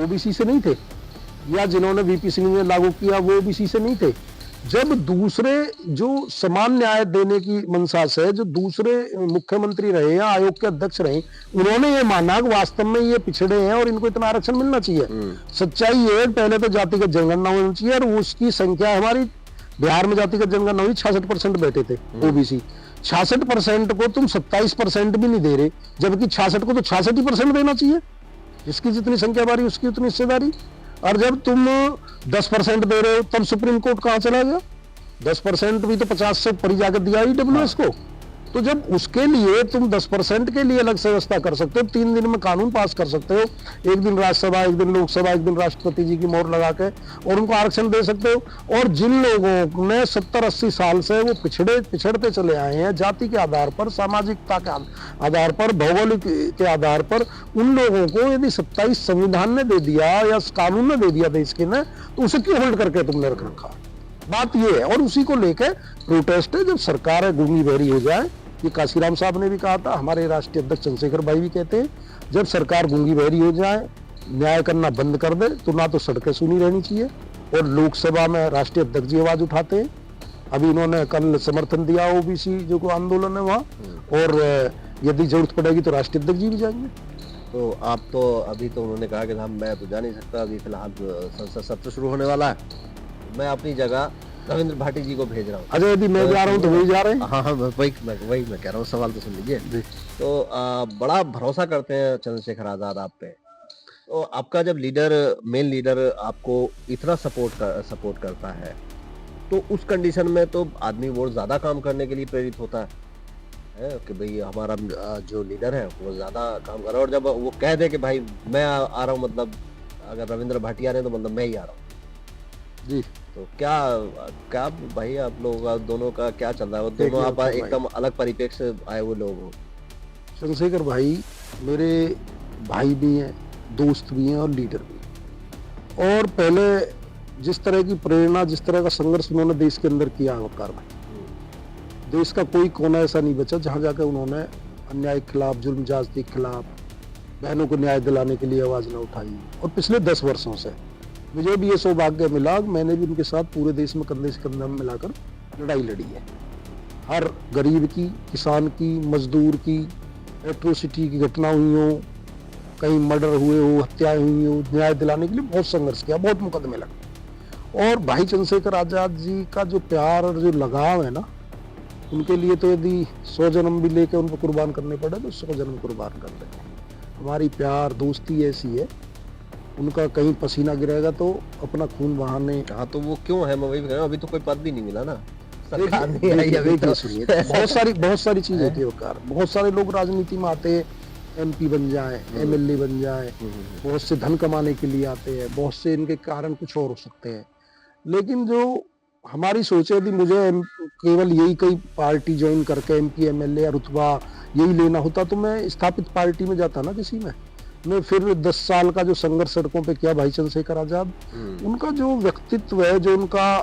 OBC से नहीं थे, या जिन्होंने VP सिंह ने लागू किया वो OBC से नहीं थे। जब दूसरे जो समान न्याय देने की मंशा से जो दूसरे मुख्यमंत्री रहे या आयोग के अध्यक्ष रहे, उन्होंने ये माना कि वास्तव में ये पिछड़े हैं और इनको इतना आरक्षण मिलना चाहिए। सच्चाई ये, पहले तो जातिगत जनगणना होनी चाहिए, और उसकी संख्या हमारी बिहार में जातिगत जनगणना हुई, 66% बैठे थे OBC। 66% को तुम 27% भी नहीं दे रहे, जबकि 66 को तो 66% देना चाहिए। जिसकी जितनी संख्या बारी उसकी उतनी हिस्सेदारी। और जब तुम 10% दे रहे हो, तब सुप्रीम कोर्ट कहां चला गया? 10% भी तो 50 से ऊपर ही जाकर दिया EWS को। तो जब उसके लिए तुम 10% के लिए अलग से व्यवस्था कर सकते हो, 3 दिन में कानून पास कर सकते हो, 1 दिन राज्यसभा, 1 दिन लोकसभा, 1 दिन राष्ट्रपति जी की मोहर लगा के, और उनको आरक्षण दे सकते हो। और जिन लोगों ने 70-80 साल से वो पिछड़ते चले आए हैं, जाति के आधार पर, सामाजिकता के आधार पर, भौगोलिक के आधार पर, उन लोगों को यदि 27 संविधान ने दे दिया या कानून ने दे दिया देश के ने, तो उसे क्यों होल्ड करके तुमने रख रखा? बात ये है, और उसी को लेकर प्रोटेस्ट है। जब सरकार गूंगी बहरी हो जाए, ये काशीराम साहब ने भी कहा था, हमारे राष्ट्रीय अध्यक्ष चंद्रशेखर भाई भी कहते हैं, जब सरकार गूंगी बहरी हो जाए, न्याय करना बंद कर दे, तो ना तो सड़कें सुनी रहनी चाहिए, और लोकसभा में राष्ट्रीय अध्यक्ष जी आवाज उठाते हैं। अभी इन्होंने कल समर्थन दिया OBC जो को आंदोलन है वहाँ, और यदि जरूरत पड़ेगी तो राष्ट्रीय अध्यक्ष जी भी जाएंगे। तो आप तो अभी तो उन्होंने कहा कि साहब मैं तो जा नहीं सकता, अभी फिलहाल संसद सत्र शुरू होने वाला है, मैं अपनी जगह रविंद्र भाटी जी को भेज रहा हूँ। अच्छा, यदि मैं जा रहा हूँ तो वही जा रहे हैं? हाँ, वही मैं कह रहा हूँ, सवाल तो सुन लीजिए। तो बड़ा भरोसा करते हैं चंद्रशेखर आजाद आप पे, तो आपका जब मेन लीडर आपको इतना सपोर्ट करता है, तो उस कंडीशन में तो आदमी और ज्यादा काम करने के लिए प्रेरित होता है कि भाई हमारा जो लीडर है वो ज्यादा काम कर रहा है। और जब वो कह दे कि भाई मैं आ रहा हूँ, मतलब अगर रविंद्र भाटी आ रहे हैं तो मतलब मैं ही आ रहा हूँ जी, तो क्या भाई आप लोगों का दोनों का क्या चल रहा है? वो दोनों आप एकदम अलग परिप्रेक्ष्य से आए हुए लोग हो। चंद्रशेखर भाई मेरे भाई भी हैं, दोस्त भी हैं और लीडर भी। और पहले जिस तरह की प्रेरणा, जिस तरह का संघर्ष उन्होंने देश के अंदर किया वकार भाई, देश का कोई कोना ऐसा नहीं बचा जहां जाकर उन्होंने अन्याय के खिलाफ, जुल्म ज्यादती के खिलाफ, बहनों को न्याय दिलाने के लिए आवाज ना उठाई। और पिछले 10 वर्षों से मुझे भी ये सौभाग्य मिला, मैंने भी उनके साथ पूरे देश में कंधे से कंधा मिलाकर लड़ाई लड़ी है। हर गरीब की, किसान की, मजदूर की, एट्रोसिटी की घटना हुई हो, कहीं मर्डर हुए हो, हत्याएं हुई हो, न्याय दिलाने के लिए बहुत संघर्ष किया, बहुत मुकदमे लगे। और भाई चंद्रशेखर आजाद जी का जो प्यार और जो लगाव है ना, उनके लिए तो यदि 100 जन्म भी लेके उनको कुर्बान करने पड़े तो 100 जन्म कुर्बान कर देंगे। हमारी प्यार दोस्ती ऐसी है, उनका कहीं पसीना गिरेगा तो अपना खून बहाने। हाँ, तो वो क्यों है, मैं वही कह रहा हूं, अभी तो कोई पद भी नहीं मिला ना, सरकार नहीं आई देखिए अभी तो। सुनिए, बहुत सारी चीज होती है वकार। बहुत सारे लोग राजनीति में आते हैं, MP बन जाए, MLA बन जाए, बहुत से धन कमाने के लिए आते हैं, बहुत से इनके कारण कुछ और हो सकते हैं। लेकिन जो हमारी सोच है, यदि मुझे केवल यही कई पार्टी ज्वाइन करके MP MLA या रुतबा यही लेना होता तो मैं स्थापित पार्टी में जाता ना किसी में। मैं फिर 10 साल का जो संघर्ष सड़कों पे किया भाई चंद्रशेखर आजाद, उनका जो व्यक्तित्व है, जो उनका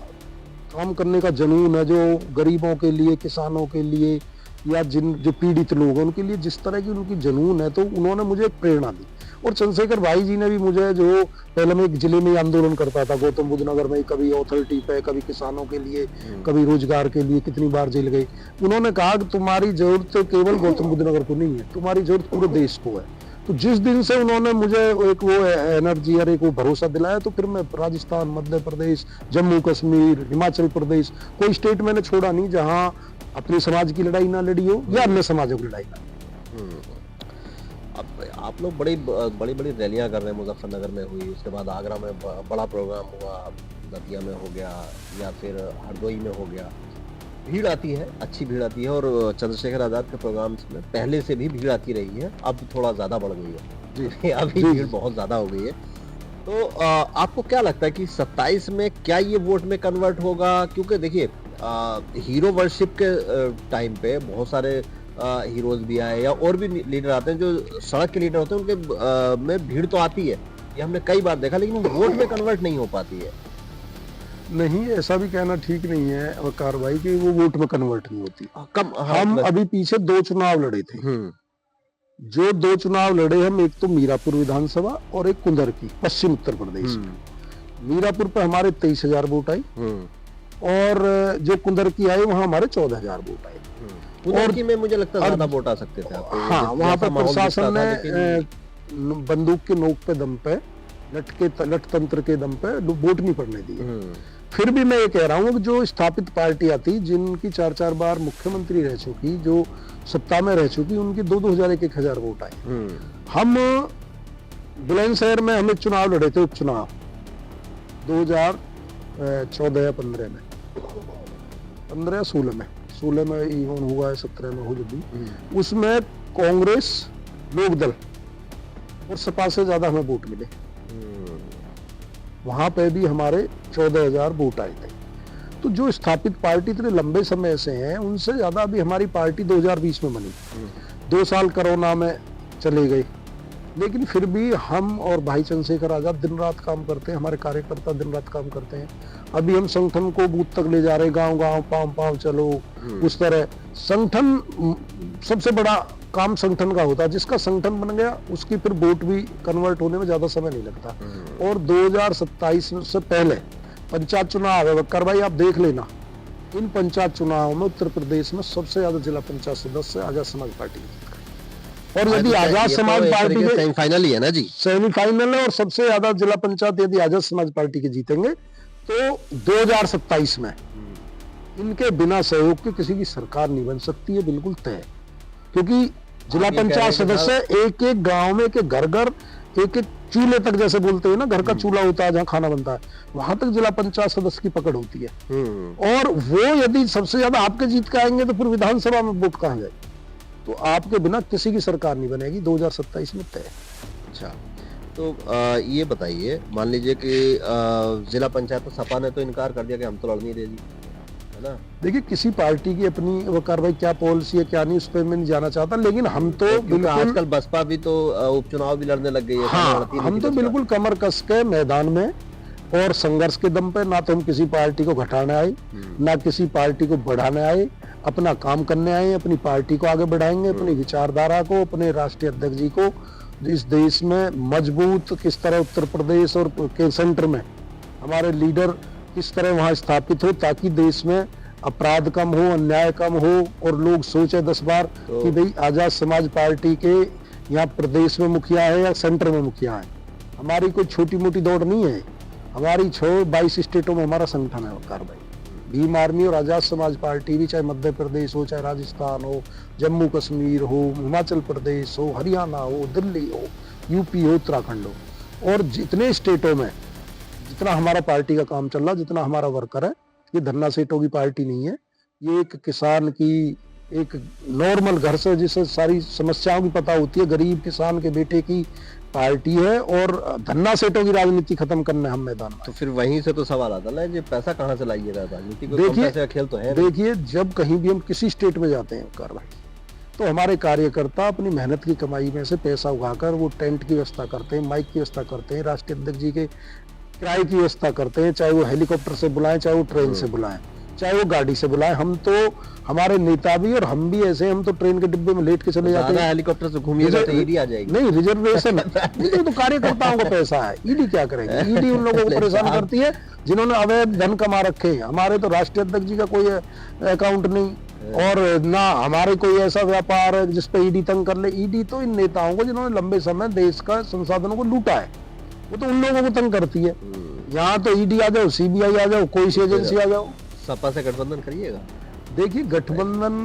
काम करने का जुनून है, जो गरीबों के लिए, किसानों के लिए या जो पीड़ित लोग हैं उनके लिए जिस तरह की उनकी जुनून है, तो उन्होंने मुझे प्रेरणा दी। और चंद्रशेखर भाई जी ने भी मुझे, जो पहले मैं एक जिले में आंदोलन करता था गौतम बुद्ध नगर में, कभी अथॉरिटी पे, कभी किसानों के लिए, कभी रोजगार के लिए, कितनी बार जेल गई। उन्होंने कहा कि तुम्हारी जरूरत तो केवल गौतम बुद्ध नगर को नहीं है, तुम्हारी जरूरत पूरे देश को है। तो जिस दिन से उन्होंने मुझे एक वो एनर्जी और एक वो भरोसा दिलाया, तो फिर मैं राजस्थान, मध्य प्रदेश, जम्मू कश्मीर, हिमाचल प्रदेश, कोई स्टेट मैंने छोड़ा नहीं जहां अपने समाज की लड़ाई ना लड़ी हो या अन्य समाजों की लड़ाई ना। अब आप लोग बड़ी बड़ी रैलियां कर रहे हैं, मुजफ्फरनगर में हुई, उसके बाद आगरा में बड़ा प्रोग्राम हुआ, दतिया में हो गया, या फिर हरदोई में हो गया। भीड़ आती है, अच्छी भीड़ आती है, और चंद्रशेखर आजाद के प्रोग्राम्स में पहले से भी भीड़ आती रही है, अब थोड़ा ज्यादा बढ़ गई है जी। अभी भीड़ बहुत ज्यादा हो गई है। तो आपको क्या लगता है कि 27 में क्या ये वोट में कन्वर्ट होगा? क्योंकि देखिए, हीरो वर्शिप के टाइम पे बहुत सारे हीरोज भी आए या और भी लीडर आते हैं, जो सड़क के लीडर होते हैं, उनके में भीड़ तो आती है, ये हमने कई बार देखा, लेकिन वो वोट में कन्वर्ट नहीं हो पाती है। नहीं, ऐसा भी कहना ठीक नहीं है वकार भाई कि वो वोट में कन्वर्ट नहीं होती। हम अभी पीछे 2 चुनाव लड़े थे, जो 2 चुनाव लड़े हम, एक तो मीरापुर विधानसभा और एक कुंदर की, पश्चिम उत्तर प्रदेश में। मीरापुर पे हमारे 23,000 वोट आई, और जो कुंदर की आई वहां हमारे 14,000 वोट आए। कुंदर की में मुझे लगता है ज्यादा वोट आ सकते थे आपको। हाँ, वहां पर प्रशासन ने बंदूक के नोक पे दम पे, लट तंत्र के दम पे वोट नहीं पड़ने दिए। फिर भी मैं ये कह रहा हूँ कि जो स्थापित पार्टियां थी, जिनकी 4-4 बार मुख्यमंत्री रह चुकी, जो सत्ता में रह चुकी, उनकी 2-2 1,000 वोट आए। हम बुलंदशहर में हमें चुनाव लड़े थे, उपचुनाव 2014 या 15 में, 15 या 16 में इवन हुआ है, 17 में हो जब, उसमें कांग्रेस, लोकदल और सपा से ज्यादा हमें वोट मिले। वहां पे भी हमारे 14,000 वोट आए थे। तो जो स्थापित पार्टी इतने लंबे समय से हैं, उनसे ज्यादा अभी हमारी पार्टी 2020 में बनी। 2 साल कोरोना में चले गए, लेकिन फिर भी हम और भाई चंद्रशेखर आजाद दिन रात काम करते हैं, हमारे कार्यकर्ता दिन रात काम करते हैं। अभी हम संगठन को बूथ तक ले जा रहे हैं, गांव गांव, पांव पांव चलो, उस तरह। संगठन सबसे बड़ा काम संगठन का होता है, जिसका संगठन बन गया उसकी फिर वोट भी कन्वर्ट होने में ज्यादा समय नहीं लगता। और 2027 से पहले पंचायत चुनाव है वक्कर भाई, आप देख लेना, इन पंचायत चुनाव में उत्तर प्रदेश में सबसे ज्यादा जिला पंचायत सदस्य आजाद समाज पार्टी की। और यदि आजाद समाज पार्टी के सेमीफाइनल ही है ना जी, सेमीफाइनल है, और सबसे ज्यादा जिला पंचायत यदि आजाद समाज पार्टी के जीतेंगे तो 2027 में इनके बिना सहयोग के किसी की सरकार नहीं बन सकती है, बिल्कुल तय। क्योंकि जिला पंचायत सदस्य एक एक गांव में, के घर घर, एक एक चूल्हे तक, जैसे बोलते हैं ना, घर का चूल्हा होता है जहाँ खाना बनता है, वहां तक जिला पंचायत सदस्य की पकड़ होती है। और वो यदि सबसे ज्यादा आपके जीत के आएंगे तो फिर विधानसभा में वोट कहां जाए? तो आपके बिना किसी की सरकार नहीं बनेगी 2027 में तय। अच्छा, तो ये बताइए, मान लीजिए कि जिला पंचायत सपा ने तो इनकार कर दिया कि हम तो लड़ नहीं देगी, है ना? देखिए, किसी पार्टी की अपनी वो कार्रवाई, क्या पॉलिसी है क्या नहीं, उस पर मैं नहीं जाना चाहता, लेकिन हम तो बिल्कुल, आजकल बसपा भी तो उपचुनाव भी लड़ने लग गई है। हाँ, हम तो बिल्कुल कमर कस के मैदान में और संघर्ष के दम पे, ना तो हम किसी पार्टी को घटाने आए, ना किसी पार्टी को बढ़ाने आए, अपना काम करने आए, अपनी पार्टी को आगे बढ़ाएंगे, अपनी विचारधारा को, अपने राष्ट्रीय अध्यक्ष जी को इस देश में मजबूत किस तरह उत्तर प्रदेश और के सेंटर में हमारे लीडर किस तरह वहां स्थापित हो, ताकि देश में अपराध कम हो, अन्याय कम हो और लोग सोचे 10 बार कि भाई आजाद समाज पार्टी के यहाँ प्रदेश में मुखिया है या सेंटर में मुखिया है। हमारी कोई छोटी मोटी दौड़ नहीं है, हमारी 22 स्टेटों में हमारा संगठन है कार्रवाई। भीम आर्मी और आजाद समाज पार्टी भी, चाहे मध्य प्रदेश हो, चाहे राजस्थान हो, जम्मू कश्मीर हो, हिमाचल प्रदेश हो, हरियाणा हो, दिल्ली हो, यूपी हो, उत्तराखंड हो, और जितने स्टेटों में जितना हमारा पार्टी का काम चल रहा, जितना हमारा वर्कर है, ये धन्ना सेठों की पार्टी नहीं है। ये एक किसान की, एक नॉर्मल घर से जिसे सारी समस्याओं की पता होती है, गरीब किसान के बेटे की पार्टी है, और धन्ना सेठों की राजनीति खत्म करने हम मैदान में। तो फिर वहीं से तो सवाल आता है ये पैसा कहाँ से लाइएगा राजनीति को? देखिए, पैसे का खेल तो है। देखिए, जब कहीं भी हम किसी स्टेट में जाते हैं कार्रवाई, तो हमारे कार्यकर्ता अपनी मेहनत की कमाई में से पैसा उगाकर वो टेंट की व्यवस्था करते हैं, माइक की व्यवस्था करते हैं, राष्ट्रीय अध्यक्ष जी के किराए की व्यवस्था करते हैं, चाहे वो हेलीकॉप्टर से बुलाएं, चाहे वो ट्रेन से बुलाएं, चाहे वो गाड़ी से बुलाएं। हम तो, हमारे नेता भी और हम भी ऐसे, हम तो ट्रेन के डिब्बे में लेट के चले जाते हैं। हेलीकॉप्टर से घूमिएगा तो ईडी आ जाएगी। नहीं, रिजर्वेशन ये तो कार्यकर्ताओं का पैसा है, ईडी क्या करेंगे? ईडी उन लोगों को परेशान करती है जिन्होंने अवैध धन कमा रखे हैं। हमारे तो राष्ट्रीय अध्यक्ष जी का कोई अकाउंट नहीं, और ना हमारे कोई ऐसा व्यापार है जिसपे ईडी तंग कर ले। ईडी तो इन नेताओं को जिन्होंने लंबे समय देश का संसाधनों को लूटा है, वो तो उन लोगों को तंग करती है। यहाँ तो ईडी आ जाओ, सीबीआई आ जाओ, कोई सी एजेंसी आ जाओ। सपा से गठबंधन करिएगा? देखिए, गठबंधन,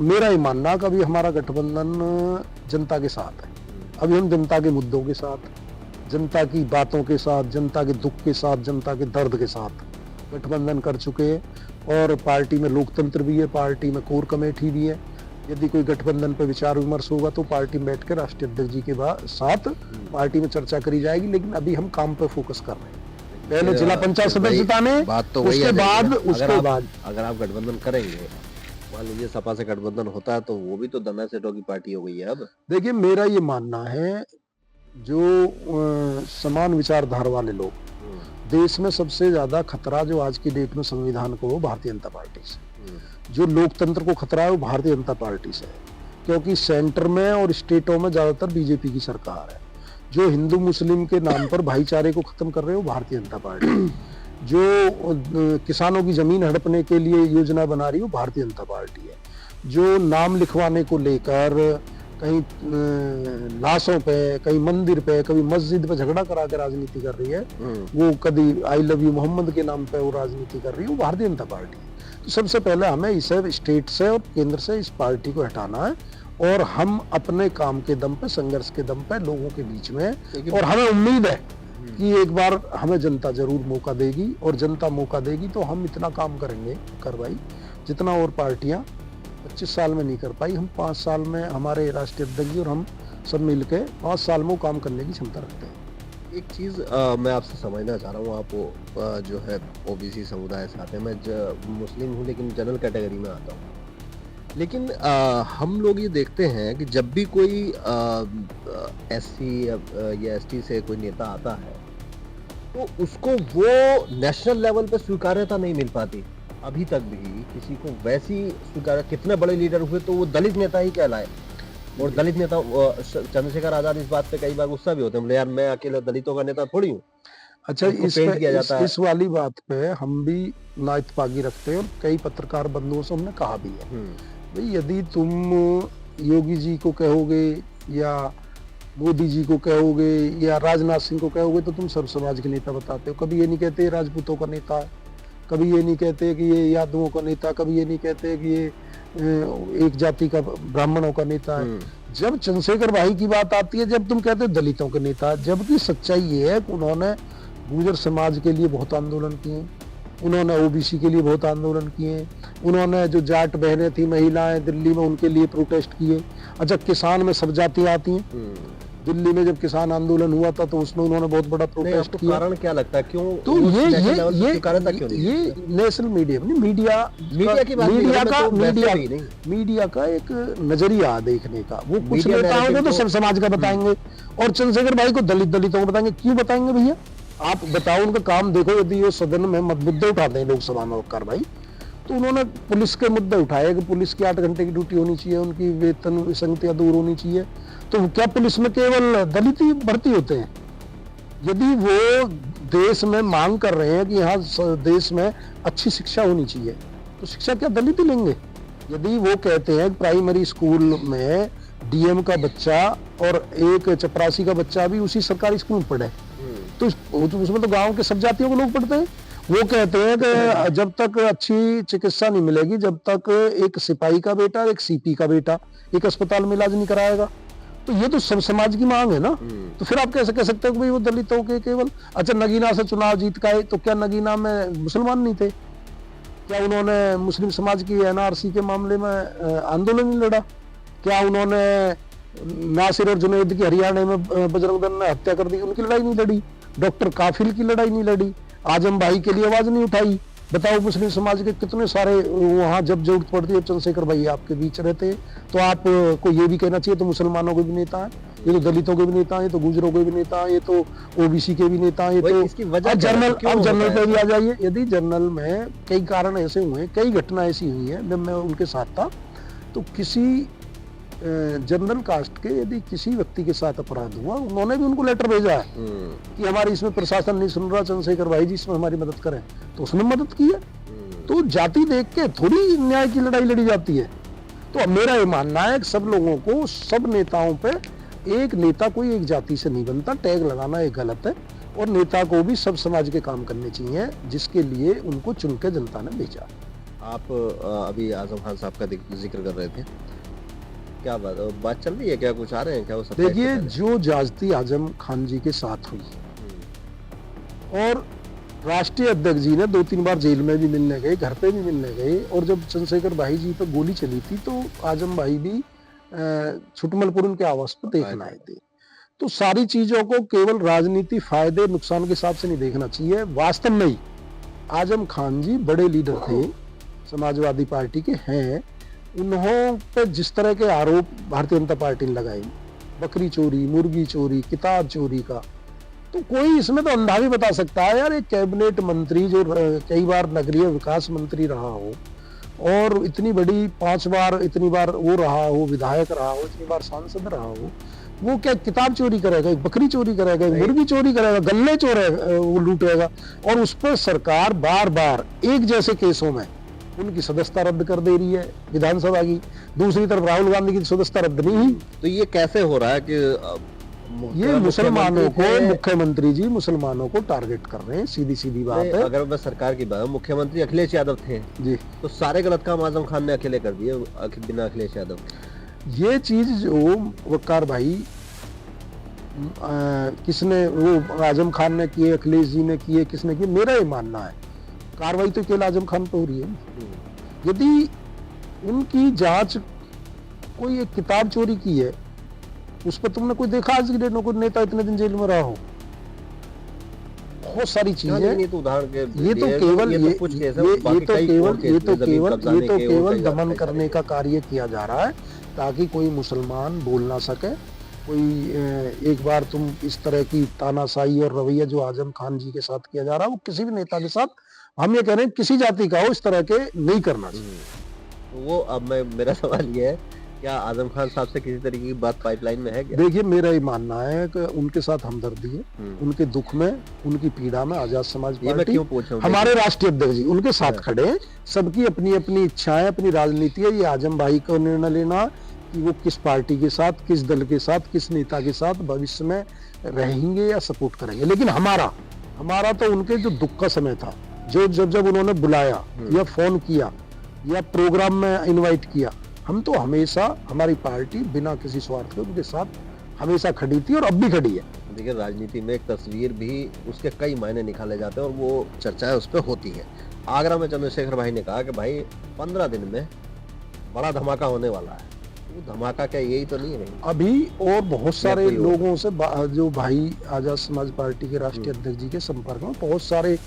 मेरा ही मानना कभी हमारा गठबंधन जनता के साथ है। अभी हम जनता के मुद्दों के साथ, जनता की बातों के साथ, जनता के दुख के साथ, जनता के दर्द के साथ गठबंधन कर चुके हैं, और पार्टी में लोकतंत्र भी है, पार्टी में कोर कमेटी भी है। यदि कोई गठबंधन पर विचार विमर्श होगा तो पार्टी में बैठकर राष्ट्रीय अध्यक्ष जी के साथ पार्टी में चर्चा करी जाएगी, लेकिन अभी हम काम पे फोकस कर रहे हैं। पहले जिला पंचायत सदस्यता ने, बात तो उसके बाद अगर आप गठबंधन करेंगे, मान लीजिए सपा से गठबंधन होता है, तो वो भी तो धन्ना सेठों की पार्टी हो गई है अब। देखिए, मेरा ये मानना है, जो समान विचारधारा वाले लोग, देश में सबसे ज्यादा खतरा जो आज की डेट में संविधान को, भारतीय जनता पार्टी से। जो लोकतंत्र को खतरा है वो भारतीय जनता पार्टी से है, क्योंकि सेंटर में और स्टेटों में ज्यादातर बीजेपी की सरकार है। जो हिंदू मुस्लिम के नाम पर भाईचारे को खत्म कर रहे हो, भारतीय जनता पार्टी। जो किसानों की जमीन हड़पने के लिए योजना बना रही हो, भारतीय जनता पार्टी है। जो नाम लिखवाने को लेकर कहीं लाशों पे, कहीं मंदिर पे, कभी मस्जिद पे झगड़ा करा के राजनीति कर रही है, वो कभी आई लव यू मोहम्मद के नाम पे वो राजनीति कर रही है, वो भारतीय जनता पार्टी है। तो सबसे पहले हमें इसे स्टेट से और केंद्र से इस पार्टी को हटाना है, और हम अपने काम के दम पे, संघर्ष के दम पे लोगों के बीच में, और हमें उम्मीद है कि एक बार हमें जनता जरूर मौका देगी, और जनता मौका देगी तो हम इतना काम करेंगे कार्रवाई जितना और पार्टियां 25 साल में नहीं कर पाई। हम 5 साल में, हमारे राष्ट्रीय अध्यक्ष और हम सब मिलकर 5 साल में वो काम करने की क्षमता रखते हैं। एक चीज मैं आपसे समझना चाह रहा हूँ, आप जो है ओबीसी समुदाय से आते हैं, मैं मुस्लिम हूँ लेकिन जनरल कैटेगरी में आता हूँ। लेकिन हम लोग ये देखते हैं कि जब भी कोई एससी या एसटी से कोई नेता आता है, तो उसको वो नेशनल लेवल पे स्वीकार्यता नहीं मिल पाती। अभी तक भी किसी को वैसी स्वीकार, कितने बड़े लीडर हुए तो वो दलित नेता ही कहलाए, और दलित नेता, चंद्रशेखर आजाद इस बात पे कई बार गुस्सा भी होते हैं, बोले यार मैं अकेले दलितों का नेता थोड़ी हूँ। अच्छा, इस वाली बात पे हम भी ना इत्तेफाकी रखते हैं, और कई पत्रकार बंधुओं से हमने कहा भी है, भाई यदि तुम योगी जी को कहोगे या मोदी जी को कहोगे या राजनाथ सिंह को कहोगे तो तुम सर्व समाज के नेता बताते हो। कभी ये नहीं कहते राजपूतों का नेता है, कभी ये नहीं कहते कि ये यादवों का नेता, कभी ये नहीं कहते कि ये एक जाति का ब्राह्मणों का नेता है। जब चंद्रशेखर भाई की बात आती है, जब तुम कहते हो दलितों के नेता, जबकि सच्चाई ये है कि उन्होंने गुर्जर समाज के लिए बहुत आंदोलन किए, उन्होंने ओबीसी के लिए बहुत आंदोलन किए, उन्होंने जो जाट बहनें थी, महिलाएं दिल्ली में, उनके लिए प्रोटेस्ट किए। अच्छा, किसान में सब जातियां आती हैं। दिल्ली में जब किसान आंदोलन हुआ था तो उसमें उन्होंने बहुत बड़ा प्रोटेस्ट किया। कारण क्या लगता है, क्यों? तो ये नेशनल मीडिया मीडिया का एक नजरिया देखने का। वो कुछ नेताओं तो सब समाज का बताएंगे, और चंद्रशेखर भाई को दलितों को बताएंगे। क्यों बताएंगे भैया? आप बताओ, उनका काम देखो। यदि वो सदन में मुद्दे उठाते हैं लोकसभा में कार्रवाई, तो उन्होंने पुलिस के मुद्दे उठाए कि पुलिस की 8 घंटे की ड्यूटी होनी चाहिए, उनकी वेतन विसंगतियां दूर होनी चाहिए, तो क्या पुलिस में केवल दलित ही भर्ती होते हैं? यदि वो देश में मांग कर रहे हैं कि यहाँ देश में अच्छी शिक्षा होनी चाहिए, तो शिक्षा क्या दलित ही लेंगे? यदि वो कहते हैं प्राइमरी स्कूल में डीएम का बच्चा और एक चपरासी का बच्चा भी उसी सरकारी स्कूल में पढ़े, तो उसमें तो गांव के सब जातियों के लोग पढ़ते हैं। वो कहते हैं कि जब तक अच्छी चिकित्सा नहीं मिलेगी, जब तक एक सिपाही का बेटा, एक सीपी का बेटा एक अस्पताल में इलाज नहीं कराएगा, तो ये तो सब समाज की मांग है ना। तो फिर आप कैसे कह सकते हो कि भाई वो दलितों के केवल, अच्छा नगीना से चुनाव जीत का है, तो क्या नगीना में मुसलमान नहीं थे? क्या उन्होंने मुस्लिम समाज की एनआरसी के मामले में आंदोलन नहीं लड़ा? क्या उन्होंने नासिर और जुनैद की हरियाणा में बजरंग दल ने हत्या कर दी, उनकी लड़ाई नहीं लड़ी? डॉक्टर काफिल की लड़ाई नहीं लड़ी? आजम भाई के लिए आवाज नहीं उठाई? बताओ मुस्लिम समाज के कितने सारे वहां जब जरूरत पड़ती है चंद्रशेखर भाई आपके बीच रहते हैं। तो आप को ये भी कहना चाहिए तो मुसलमानों के भी नेता हैं, ये तो दलितों के भी नेता हैं, ये तो गुजरों के भी नेता हैं, ये तो ओबीसी के भी नेता हैं, ये तो इसकी वजह जनरल, अब जनरल पे भी आ जाइए। यदि जनरल में कई कारण ऐसे हुए, कई घटना ऐसी हुई है, जब मैं उनके साथ था, तो किसी जनरल कास्ट के यदि किसी व्यक्ति के साथ अपराध हुआ, उन्होंने भी उनको लेटर भेजा है कि हमारी इसमें प्रशासन नहीं सुन रहा, चंद्रशेखर भाई जी इसमें हमारी मदद करें, तो उसने मदद की है। तो जाति देख के थोड़ी न्याय की लड़ाई लड़ी जाती है। तो अब मेरा ये मानना है कि सब लोगों को, सब नेताओं पे, एक नेता कोई एक जाति से नहीं बनता, टैग लगाना एक गलत है। और नेता को भी सब समाज के काम करने चाहिए जिसके लिए उनको चुन के जनता ने भेजा। आप अभी आजम खान साहब का जिक्र कर रहे थे, क्या बात चल रही है, क्या कुछ आ रहे हैं क्या? वो देखिए, जो ज्यादती आजम खान जी के साथ हुई, और राष्ट्रीय अध्यक्ष जी ने 2-3 बार जेल में भी मिलने गए, घर पे भी मिलने गए, और जब चंद्रशेखर भाई जी पे गोली चली थी तो आजम भाई भी छुटमलपुर उनके आवास पर देखने आए थे। तो सारी चीजों को केवल राजनीति, फायदे नुकसान के हिसाब से नहीं देखना चाहिए। वास्तव में ही आजम खान जी बड़े लीडर थे, समाजवादी पार्टी के हैं। उन्होंने पे जिस तरह के आरोप भारतीय जनता पार्टी ने लगाए, बकरी चोरी, मुर्गी चोरी, किताब चोरी का, तो कोई इसमें तो अंधा भी बता सकता है यार, एक कैबिनेट मंत्री जो कई बार नगरीय विकास मंत्री रहा हो, और इतनी बड़ी 5 बार, इतनी बार वो रहा हो, विधायक रहा हो, इतनी बार सांसद रहा हो, वो क्या किताब चोरी करेगा, बकरी चोरी करेगा, मुर्गी चोरी करेगा, गन्ने चोरेगा, वो लूटेगा? और उस पर सरकार बार बार एक जैसे केसों में उनकी सदस्यता रद्द कर दे रही है विधानसभा की। दूसरी तरफ राहुल गांधी की सदस्यता रद्द नहीं हुई। तो ये कैसे हो रहा है कि ये मुसलमानों को, मुख्यमंत्री जी मुसलमानों को टारगेट कर रहे हैं, सीधी सीधी बात है। अगर मैं सरकार की बात, मुख्यमंत्री अखिलेश यादव थे जी, तो सारे गलत काम आजम खान ने अकेले कर दिए बिना अखिलेश यादव। ये चीज जो वकार भाई किसने, वो आजम खान ने किए, अखिलेश जी ने किए, किसने किए? मेरा ये मानना है कार्रवाई तो केवल आजम खान पे हो रही है। यदि उनकी जांच, कोई एक किताब चोरी की है, उस पर तुमने कोई देखा आज की डेट में कोई नेता इतने दिन जेल में रहा हो? बहुत सारी चीजें, ये तो उदाहरण के, ये तो केवल केवल दमन करने का कार्य किया जा रहा है ताकि कोई मुसलमान बोल ना सके। कोई एक बार तुम इस तरह की तानाशाही और रवैया जो आजम खान जी के साथ किया जा रहा है, वो किसी भी नेता के साथ, हम ये कह रहे हैं किसी जाति का हो, इस तरह के नहीं करना चाहिए। वो अब मेरा सवाल ये है, क्या आजम खान साहब से किसी तरीके की बात पाइपलाइन में है क्या? देखिए, मेरा ये मानना है कि उनके साथ हमदर्दी है, उनके दुख में, उनकी पीड़ा में आजाद समाज पार्टी, हमारे राष्ट्रीय अध्यक्ष जी उनके साथ खड़े हैं। सबकी अपनी अपनी इच्छाएं, अपनी राजनीति है। ये आजम भाई को निर्णय लेना कि वो किस पार्टी के साथ, किस दल के साथ, किस नेता के साथ भविष्य में रहेंगे या सपोर्ट करेंगे। लेकिन हमारा तो उनके जो दुख का समय था, जो जब उन्होंने बुलाया या फोन किया या प्रोग्राम में इनवाइट किया, हम तो हमेशा, हमारी पार्टी बिना किसी स्वार्थ के उनके साथ हमेशा खड़ी थी और अब भी खड़ी है। देखिए, राजनीति में एक तस्वीर भी, उसके कई मायने निकाले जाते हैं और वो चर्चाएं उस पर होती है। आगरा में चंद्रशेखर भाई ने कहा कि भाई 15 दिन में बड़ा धमाका होने वाला है। वो धमाका क्या यही तो नहीं है? अभी और बहुत सारे लोगों से, जो भाई आजाद समाज पार्टी के राष्ट्रीय अध्यक्ष जी के संपर्क में बहुत सारे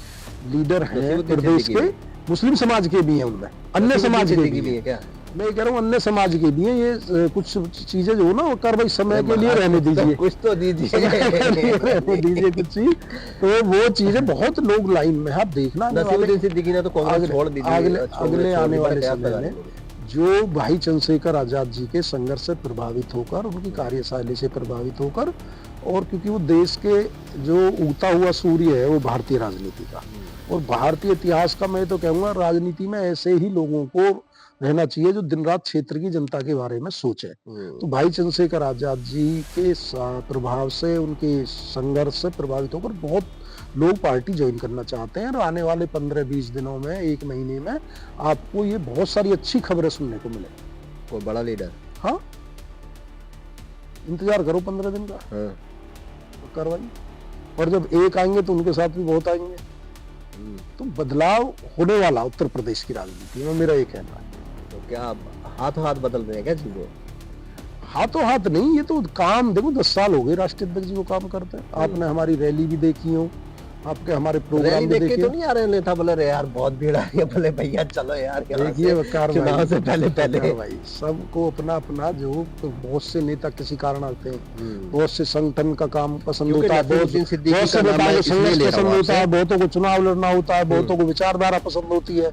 लीडर हैं प्रदेश के, मुस्लिम समाज के भी हैं, उनमें अन्य समाज के भी हैं। क्या मैं कह रहा हूँ, अन्य समाज के भी हैं। ये कुछ चीजें जो ना, कर भाई समय के लिए रहने दीजिए, कुछ तो दीजिए, रहने दीजिए कुछ चीज। तो वो चीजें, बहुत लोग लाइन में, आप देखना तो अगले आने वाले समय में जो भाई चंद्रशेखर आजाद जी के संघर्ष से प्रभावित होकर, उनकी कार्यशैली से प्रभावित होकर, और क्योंकि वो देश के जो उगता हुआ सूर्य है वो भारतीय राजनीति का, और भारतीय इतिहास का, मैं तो कहूँगा राजनीति में ऐसे ही लोगों को रहना चाहिए जो दिन रात क्षेत्र की जनता के बारे में सोचे। तो भाई चंद्रशेखर आजाद जी के प्रभाव से, उनके संघर्ष से प्रभावित होकर बहुत लोग पार्टी ज्वाइन करना चाहते हैं, और आने वाले 15-20 दिनों में, 1 महीने में आपको ये बहुत सारी अच्छी खबरें सुनने को मिले। कोई बड़ा लीडर? हाँ, इंतजार करो 15 दिन का। हाँ। कार्रवाई, और जब एक आएंगे तो उनके साथ भी बहुत आएंगे। तो बदलाव होने वाला उत्तर प्रदेश की राजनीति में, मेरा ये कहना है। तो क्या हाथों हाथ बदल रहे हैं क्या चीजें? हाथों हाथ नहीं, ये तो काम, देखो 10 साल हो गए राष्ट्रीय अध्यक्ष जी को काम करते हैं। आपने हमारी रैली भी देखी हो, आपके हमारे प्रोग्राम रैली भी देख के देखे तो हो। नहीं आ रहे नेता बोले रे यार बहुत भीड़ आ रही है, बोले भैया चलो यार यहाँ देखिए से, चुनाव से पहले भाई सबको अपना अपना, जो बहुत से नेता किसी कारण आते हैं, बहुत से संगठन का काम पसंद क्योंकि होता है, नसीरुद्दीन सिद्दीकी बहुत से का नाम नेताओं मैं को इसलिए संघर्ष ले रहा हूँ पसंद होता है, आपसे। बहुतों को चुनाव लड़ना होता है, बहुतों को विचारधारा पसंद होती है।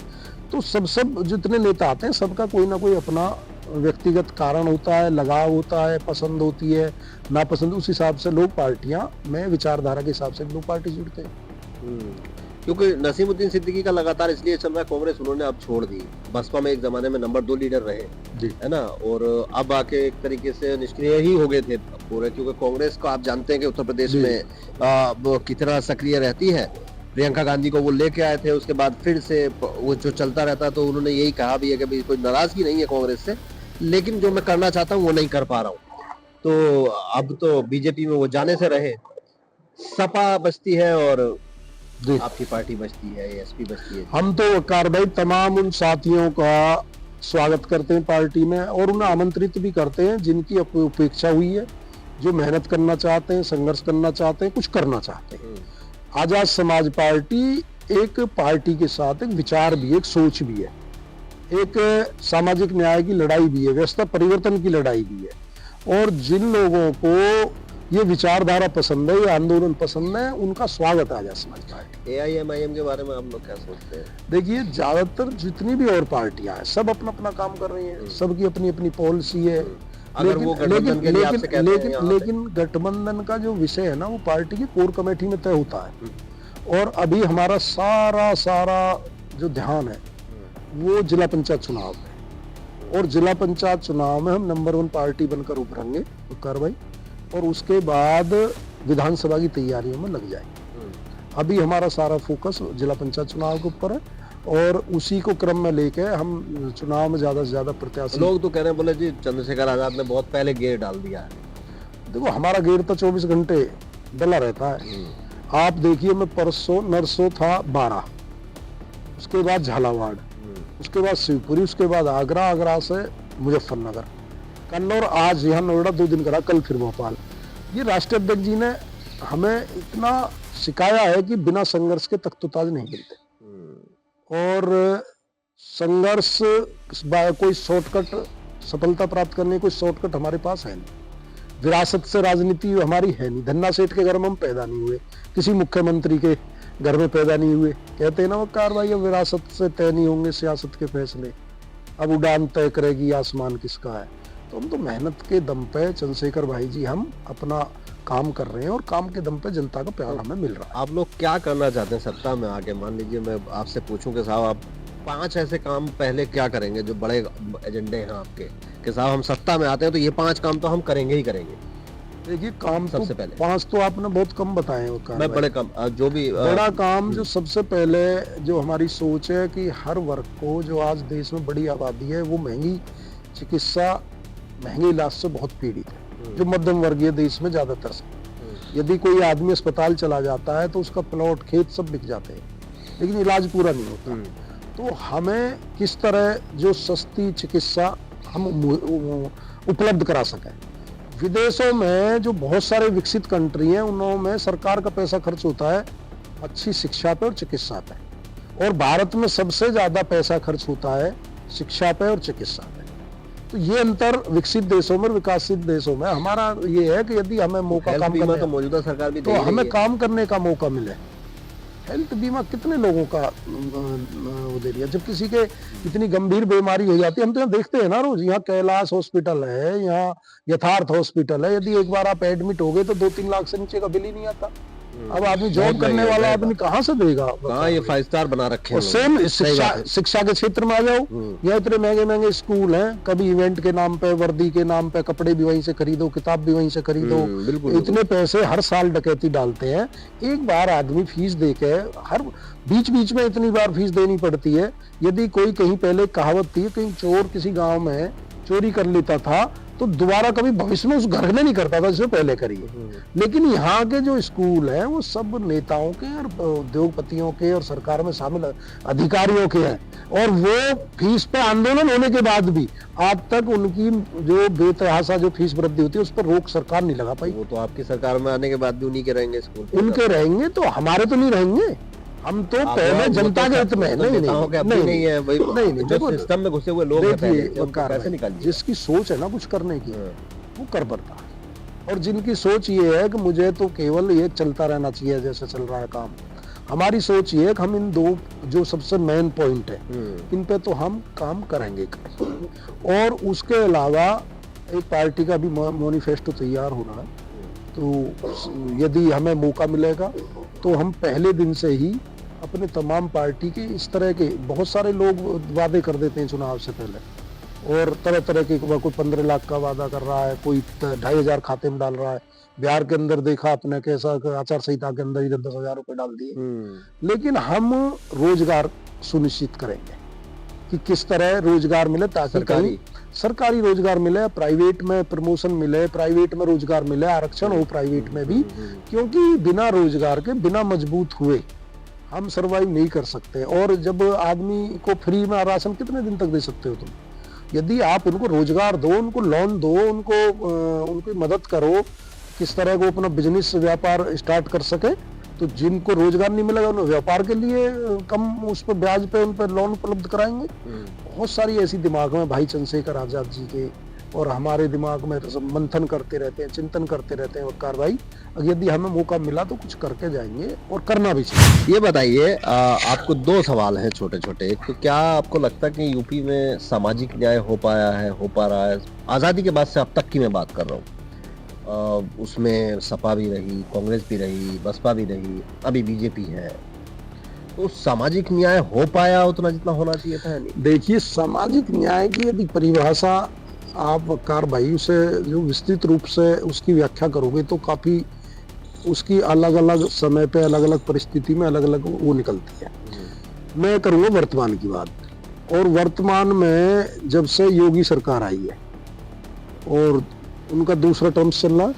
तो सब जितने नेता आते हैं सबका कोई ना कोई अपना व्यक्तिगत कारण होता है, लगाव होता है, पसंद होती है, नापसंद, उस हिसाब से लोग पार्टियां में, विचारधारा के हिसाब से लोग पार्टी जुड़ते हैं। क्योंकि नसीमुद्दीन सिद्दीकी का लगातार इसलिए चल रहा है, कांग्रेस उन्होंने अब छोड़ दी, बसपा में एक जमाने में नंबर 2 लीडर रहे, है ना, और अब आके एक तरीके से निष्क्रिय ही हो गए थे पूरे, क्योंकि कांग्रेस को आप जानते हैं कि उत्तर प्रदेश में वो कितना सक्रिय रहती है। प्रियंका गांधी को वो लेके आए थे, उसके बाद फिर से वो जो चलता रहता, तो उन्होंने यही कहा भी है कि भाई कोई नाराजगी नहीं है कांग्रेस से, लेकिन जो मैं करना चाहता हूँ वो नहीं कर पा रहा हूँ। तो अब तो बीजेपी में वो जाने से रहे, सपा बचती है और आपकी पार्टी बचती है, एसपी बचती है। हम तो कार्रवाई तमाम उन साथियों का स्वागत करते हैं पार्टी में, और उन्हें आमंत्रित भी करते हैं जिनकी उपेक्षा हुई है, जो मेहनत करना चाहते हैं, संघर्ष करना चाहते हैं, कुछ करना चाहते हैं। आजाद समाज पार्टी एक पार्टी के साथ एक विचार भी है, एक सोच भी है, एक सामाजिक न्याय की लड़ाई भी है, व्यवस्था परिवर्तन की लड़ाई भी है। और जिन लोगों को ये विचारधारा पसंद है, ये आंदोलन पसंद है, उनका स्वागत है आजाद समाज पार्टी। AIMIM के बारे में आप लोग क्या सोचते हैं? देखिए, ज्यादातर जितनी भी और पार्टियां हैं सब अपना अपना काम कर रही हैं, सबकी अपनी अपनी पॉलिसी है। अगर वो गठबंधन के लिए आपसे कहते हैं यहाँ पे? लेकिन गठबंधन का जो विषय है ना, वो पार्टी की कोर कमेटी में तय होता है। और अभी हमारा सारा जो ध्यान है वो जिला पंचायत चुनाव है, और जिला पंचायत चुनाव में हम नंबर 1 पार्टी बनकर उभरेंगे कार्रवाई, और उसके बाद विधानसभा की तैयारियों में लग जाएंगे। अभी हमारा सारा फोकस जिला पंचायत चुनाव के ऊपर है, और उसी को क्रम में लेके हम चुनाव में ज्यादा से ज्यादा प्रत्याशी। लोग तो कह रहे हैं, बोले जी चंद्रशेखर आजाद ने बहुत पहले गेयर डाल दिया है। देखो, हमारा गेयर तो 24 घंटे डला रहता है। आप देखिए, मैं परसों नरसों था 12, उसके बाद झालावाड़, उसके बाद शिवपुरी, उसके बाद आगरा से मुजफ्फरनगर, कन्नौर, आज यहाँ नोएडा 2 दिन करा, कल फिर भोपाल। ये राष्ट्रीय अध्यक्ष जी ने हमें इतना सिखाया है कि बिना संघर्ष के तख्तोताज नहीं मिलते, और संघर्ष कोई शॉर्टकट, सफलता प्राप्त करने कोई शॉर्टकट हमारे पास है नहीं। विरासत से राजनीति हमारी है नहीं। धन्ना सेठ के घर में हम पैदा नहीं हुए, किसी मुख्यमंत्री के घर में पैदा नहीं हुए। कहते हैं ना वो कार्रवाई, अब विरासत से तय नहीं होंगे सियासत के फैसले, अब उड़ान तय करेगी आसमान किसका है। तो हम तो मेहनत के दम पे, चंद्रशेखर भाई जी, हम अपना काम कर रहे हैं, और काम के दम पे जनता का प्यार हमें मिल रहा है। आप लोग क्या करना चाहते हैं सत्ता में आके? मान लीजिए मैं आपसे पूछूं कि साहब आप 5 ऐसे काम पहले क्या करेंगे जो बड़े एजेंडे हैं आपके, कि साहब हम सत्ता में आते हैं तो ये 5 काम तो हम करेंगे ही करेंगे? देखिए, काम सबसे तो पहले 5 तो आपने बहुत कम बताए हैं। वो काम मैं बड़े काम, जो भी बड़ा काम जो सबसे पहले, जो हमारी सोच है कि हर वर्ग को, जो आज देश में बड़ी आबादी है, वो महंगी चिकित्सा, महंगे इलाज से बहुत पीड़ित है, जो मध्यम वर्गीय देश में ज्यादातर से। यदि कोई आदमी अस्पताल चला जाता है तो उसका प्लॉट, खेत सब बिक जाते हैं, लेकिन इलाज पूरा नहीं होता। तो हमें किस तरह जो सस्ती चिकित्सा हम उपलब्ध करा सकें। विदेशों में जो बहुत सारे विकसित कंट्री हैं, उनमें सरकार का पैसा खर्च होता है अच्छी शिक्षा पे और चिकित्सा पे, और भारत में सबसे ज्यादा पैसा खर्च होता है शिक्षा पे और चिकित्सा पे। तो ये अंतर विकसित देशों में, विकसित देशों में। हमारा ये है कि यदि हमें मौका काम करने, तो मौजूदा सरकार भी तो हमें काम करने का मौका मिले, हेल्थ बीमा कितने लोगों का वो दे दिया। जब किसी के इतनी गंभीर बीमारी हो जाती है, हम तो यहाँ देखते हैं ना रोज, यहाँ कैलाश हॉस्पिटल है, यहाँ यथार्थ हॉस्पिटल है, यदि एक बार आप एडमिट हो गए तो 2-3 लाख से नीचे का बिल ही नहीं आता। अब आदमी जॉब करने वाला आदमी कहाँ से देगा? कहाँ ये 5 स्टार बना रखे हैं। सेम शिक्षा के क्षेत्र में आ जाओ, यहाँ इतने महंगे महंगे स्कूल हैं, कभी इवेंट के नाम पे, वर्दी के नाम पे, कपड़े भी वहीं से खरीदो, किताब भी वहीं से खरीदो, इतने पैसे हर साल डकैती डालते हैं। एक बार आदमी फीस दे के, हर बीच बीच में इतनी बार फीस देनी पड़ती है। यदि कोई कहीं पहले कहावत थी, कहीं चोर किसी गाँव में चोरी कर लेता था तो दोबारा कभी भविष्य में उस घर में नहीं करता था जिससे पहले करी है। लेकिन यहाँ के जो स्कूल हैं वो सब नेताओं के और उद्योगपतियों के और सरकार में शामिल अधिकारियों के हैं, और वो फीस पे आंदोलन होने के बाद भी आज तक उनकी जो बेतहाशा जो फीस वृद्धि होती है उस पर रोक सरकार नहीं लगा पाई। वो तो आपकी सरकार में आने के बाद भी उन्हीं के रहेंगे स्कूल, उनके रहेंगे तो हमारे तो नहीं रहेंगे। हम तो पहले जनता के हित में नहीं है भाई, नहीं जो सिस्टम में घुसे हुए लोग हैं पहले, उनका कैसे निकालिए। जिसकी सोच है ना कुछ करने की वो कर पड़ता है, और जिनकी सोच ये है कि मुझे तो केवल ये चलता रहना चाहिए जैसे चल रहा है काम, हमारी सोच ये है कि हम इन दो जो सबसे मेन पॉइंट है इन पे तो हम काम करेंगे। और उसके अलावा एक पार्टी का भी मैनिफेस्टो तैयार हो रहा है, तो यदि हमें मौका मिलेगा तो हम पहले दिन से ही अपने तमाम पार्टी के इस तरह के, बहुत सारे लोग वादे कर देते हैं चुनाव से पहले, और तरह तरह के, कोई 15 लाख का वादा कर रहा है, कोई 2,500 खाते में डाल रहा है। बिहार के अंदर देखा आपने कैसा आचार संहिता के अंदर ही 10,000 रुपए डाल दिए। लेकिन हम रोजगार सुनिश्चित करेंगे कि किस तरह रोजगार मिले, ताकि कहीं सरकारी रोजगार मिले, प्राइवेट में प्रमोशन मिले, प्राइवेट में रोजगार मिले, आरक्षण हो प्राइवेट में भी, क्योंकि बिना रोजगार के, बिना मजबूत हुए हम सरवाइव नहीं कर सकते। और जब आदमी को फ्री में राशन कितने दिन तक दे सकते हो तुम? यदि आप उनको रोजगार दो, उनको लोन दो, उनकी मदद करो किस तरह को अपना बिजनेस व्यापार स्टार्ट कर सके, तो जिनको रोजगार नहीं मिलेगा उन्हें व्यापार के लिए कम उस पर ब्याज पे उन पर लोन उपलब्ध कराएंगे। बहुत सारी ऐसी दिमाग में भाई चंद्रशेखर आजाद जी के और हमारे दिमाग में तो सब मंथन करते रहते हैं, चिंतन करते रहते हैं वकार भाई। यदि हमें मौका मिला तो कुछ करके जाएंगे और करना भी चाहिए। ये बताइए, आपको 2 सवाल हैं छोटे छोटे। एक तो क्या आपको लगता है कि यूपी में सामाजिक न्याय हो पाया है, हो पा रहा है? आज़ादी के बाद से अब तक की मैं बात कर रहा हूँ, उसमें सपा भी रही, कांग्रेस भी रही, बसपा भी रही, अभी बीजेपी है, तो सामाजिक न्याय हो पाया उतना जितना होना चाहिए था? नहीं, देखिए सामाजिक न्याय की यदि परिभाषा आप वकार भाई उसे जो विस्तृत रूप से उसकी व्याख्या करोगे तो काफी उसकी अलग अलग समय पे, अलग अलग परिस्थिति में अलग अलग वो निकलती है। मैं करूँगा वर्तमान की बात, और वर्तमान में जब से योगी सरकार आई है और उनका दूसरा टर्म चल रहा है,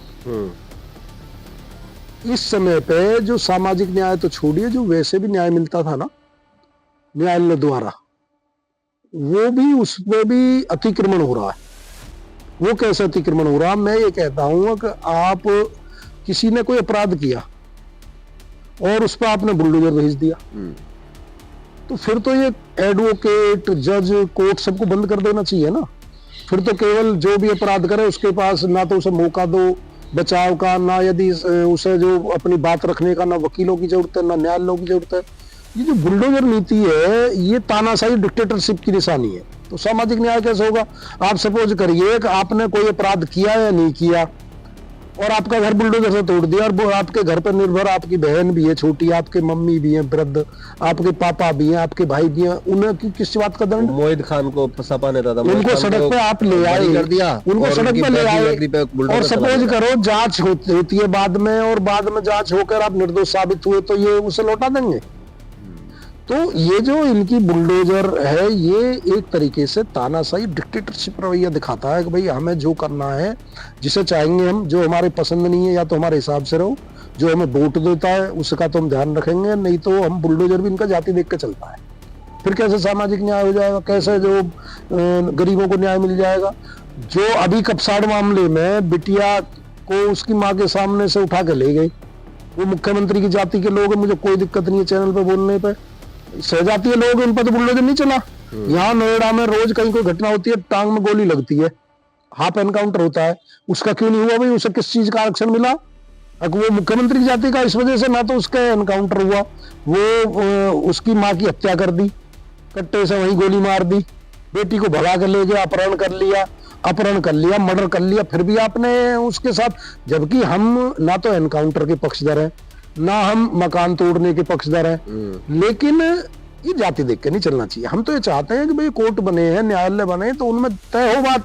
इस समय पे जो सामाजिक न्याय तो छोड़िए, जो वैसे भी न्याय मिलता था ना न्यायालय द्वारा, वो भी उसमें भी अतिक्रमण हो रहा है। वो कैसे अतिक्रमण हो रहा? मैं ये कहता हूं कि आप किसी ने कोई अपराध किया और उस पर आपने बुलडोजर भेज दिया, तो फिर तो ये एडवोकेट, जज, कोर्ट सबको बंद कर देना चाहिए ना। फिर तो केवल जो भी अपराध करे उसके पास ना तो उसे मौका दो बचाव का, ना यदि उसे जो अपनी बात रखने का, ना वकीलों की जरूरत है, ना न्यायालयों की जरूरत है। ये जो बुलडोजर नीति है ये तानाशाही डिक्टेटरशिप की निशानी है। तो सामाजिक न्याय कैसे होगा? आप सपोज करिए कि आपने कोई अपराध किया या नहीं किया और आपका घर बुलडोजर से तोड़ दिया, और आपके घर पर निर्भर आपकी बहन भी है छोटी, आपके मम्मी भी है वृद्ध, आपके पापा भी हैं, आपके भाई भी हैं, उन्हें किस बात का दंड? मोहित खान को सपा नेता था, उनको सड़क पे आप ले आए, उनको सड़क पे ले आए, और सपोज करो जांच होती है बाद में, और बाद में जांच होकर आप निर्दोष साबित हुए तो ये उसे लौटा देंगे। तो ये जो इनकी बुलडोजर है ये एक तरीके से तानाशाही डिक्टेटरशिप रवैया दिखाता है कि भाई हमें जो करना है, जिसे चाहेंगे हम, जो हमारे पसंद नहीं है या तो हमारे हिसाब से रहो, जो हमें वोट देता है उसका तो हम ध्यान रखेंगे, नहीं तो हम बुलडोजर भी इनका जाति देख के चलता है। फिर कैसे सामाजिक न्याय हो जाएगा? कैसे जो गरीबों को न्याय मिल जाएगा? जो अभी कपसाड़ मामले में बिटिया को उसकी माँ के सामने से उठा के ले गई, वो मुख्यमंत्री की जाति के लोग, मुझे कोई दिक्कत नहीं है चैनल पे बोलने पे, सहजातीय लोग, उन पर तो बुलडोजर नहीं चला। यहाँ नोएडा में रोज कहीं कोई घटना होती है, टांग में गोली लगती है, हाफ एनकाउंटर होता है, उसका क्यों नहीं हुआ भाई? उसे किस चीज का आरक्षण मिला? अब वो मुख्यमंत्री की जाति का इस वजह से ना तो उसका एनकाउंटर हुआ, वो उसकी माँ की हत्या कर दी, कट्टे से वहीं गोली मार दी, बेटी को भगा कर ले गया, अपहरण कर लिया, मर्डर कर लिया, फिर भी आपने उसके साथ, जबकि हम ना तो एनकाउंटर के पक्षधर हैं, ना हम मकान तोड़ने के पक्षधर हैं, लेकिन ये जाति देख के नहीं चलना चाहिए। हम तो ये चाहते हैं कि भाई कोर्ट बने हैं, न्यायालय बने, तो उनमें तय हो बात,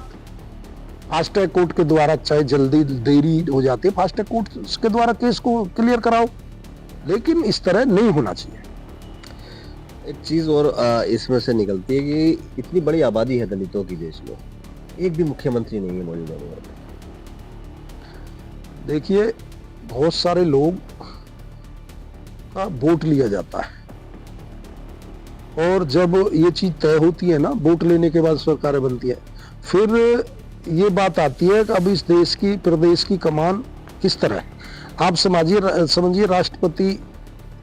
फास्ट ट्रैक कोर्ट के द्वारा, चाहे जल्दी देरी हो जाती है, फास्ट ट्रैक कोर्ट के द्वारा केस को क्लियर कराओ, लेकिन इस तरह नहीं होना चाहिए। एक चीज और इसमें से निकलती है कि इतनी बड़ी आबादी है दलितों की देश में, एक भी मुख्यमंत्री नहीं है मौजूदा दौर में। देखिए, बहुत सारे लोग का वोट लिया जाता है, और जब ये चीज तय होती है ना, वोट लेने के बाद सरकारें बनती है, फिर ये बात आती है कि अब इस देश की, प्रदेश की कमान किस तरह है। आप समझिए राष्ट्रपति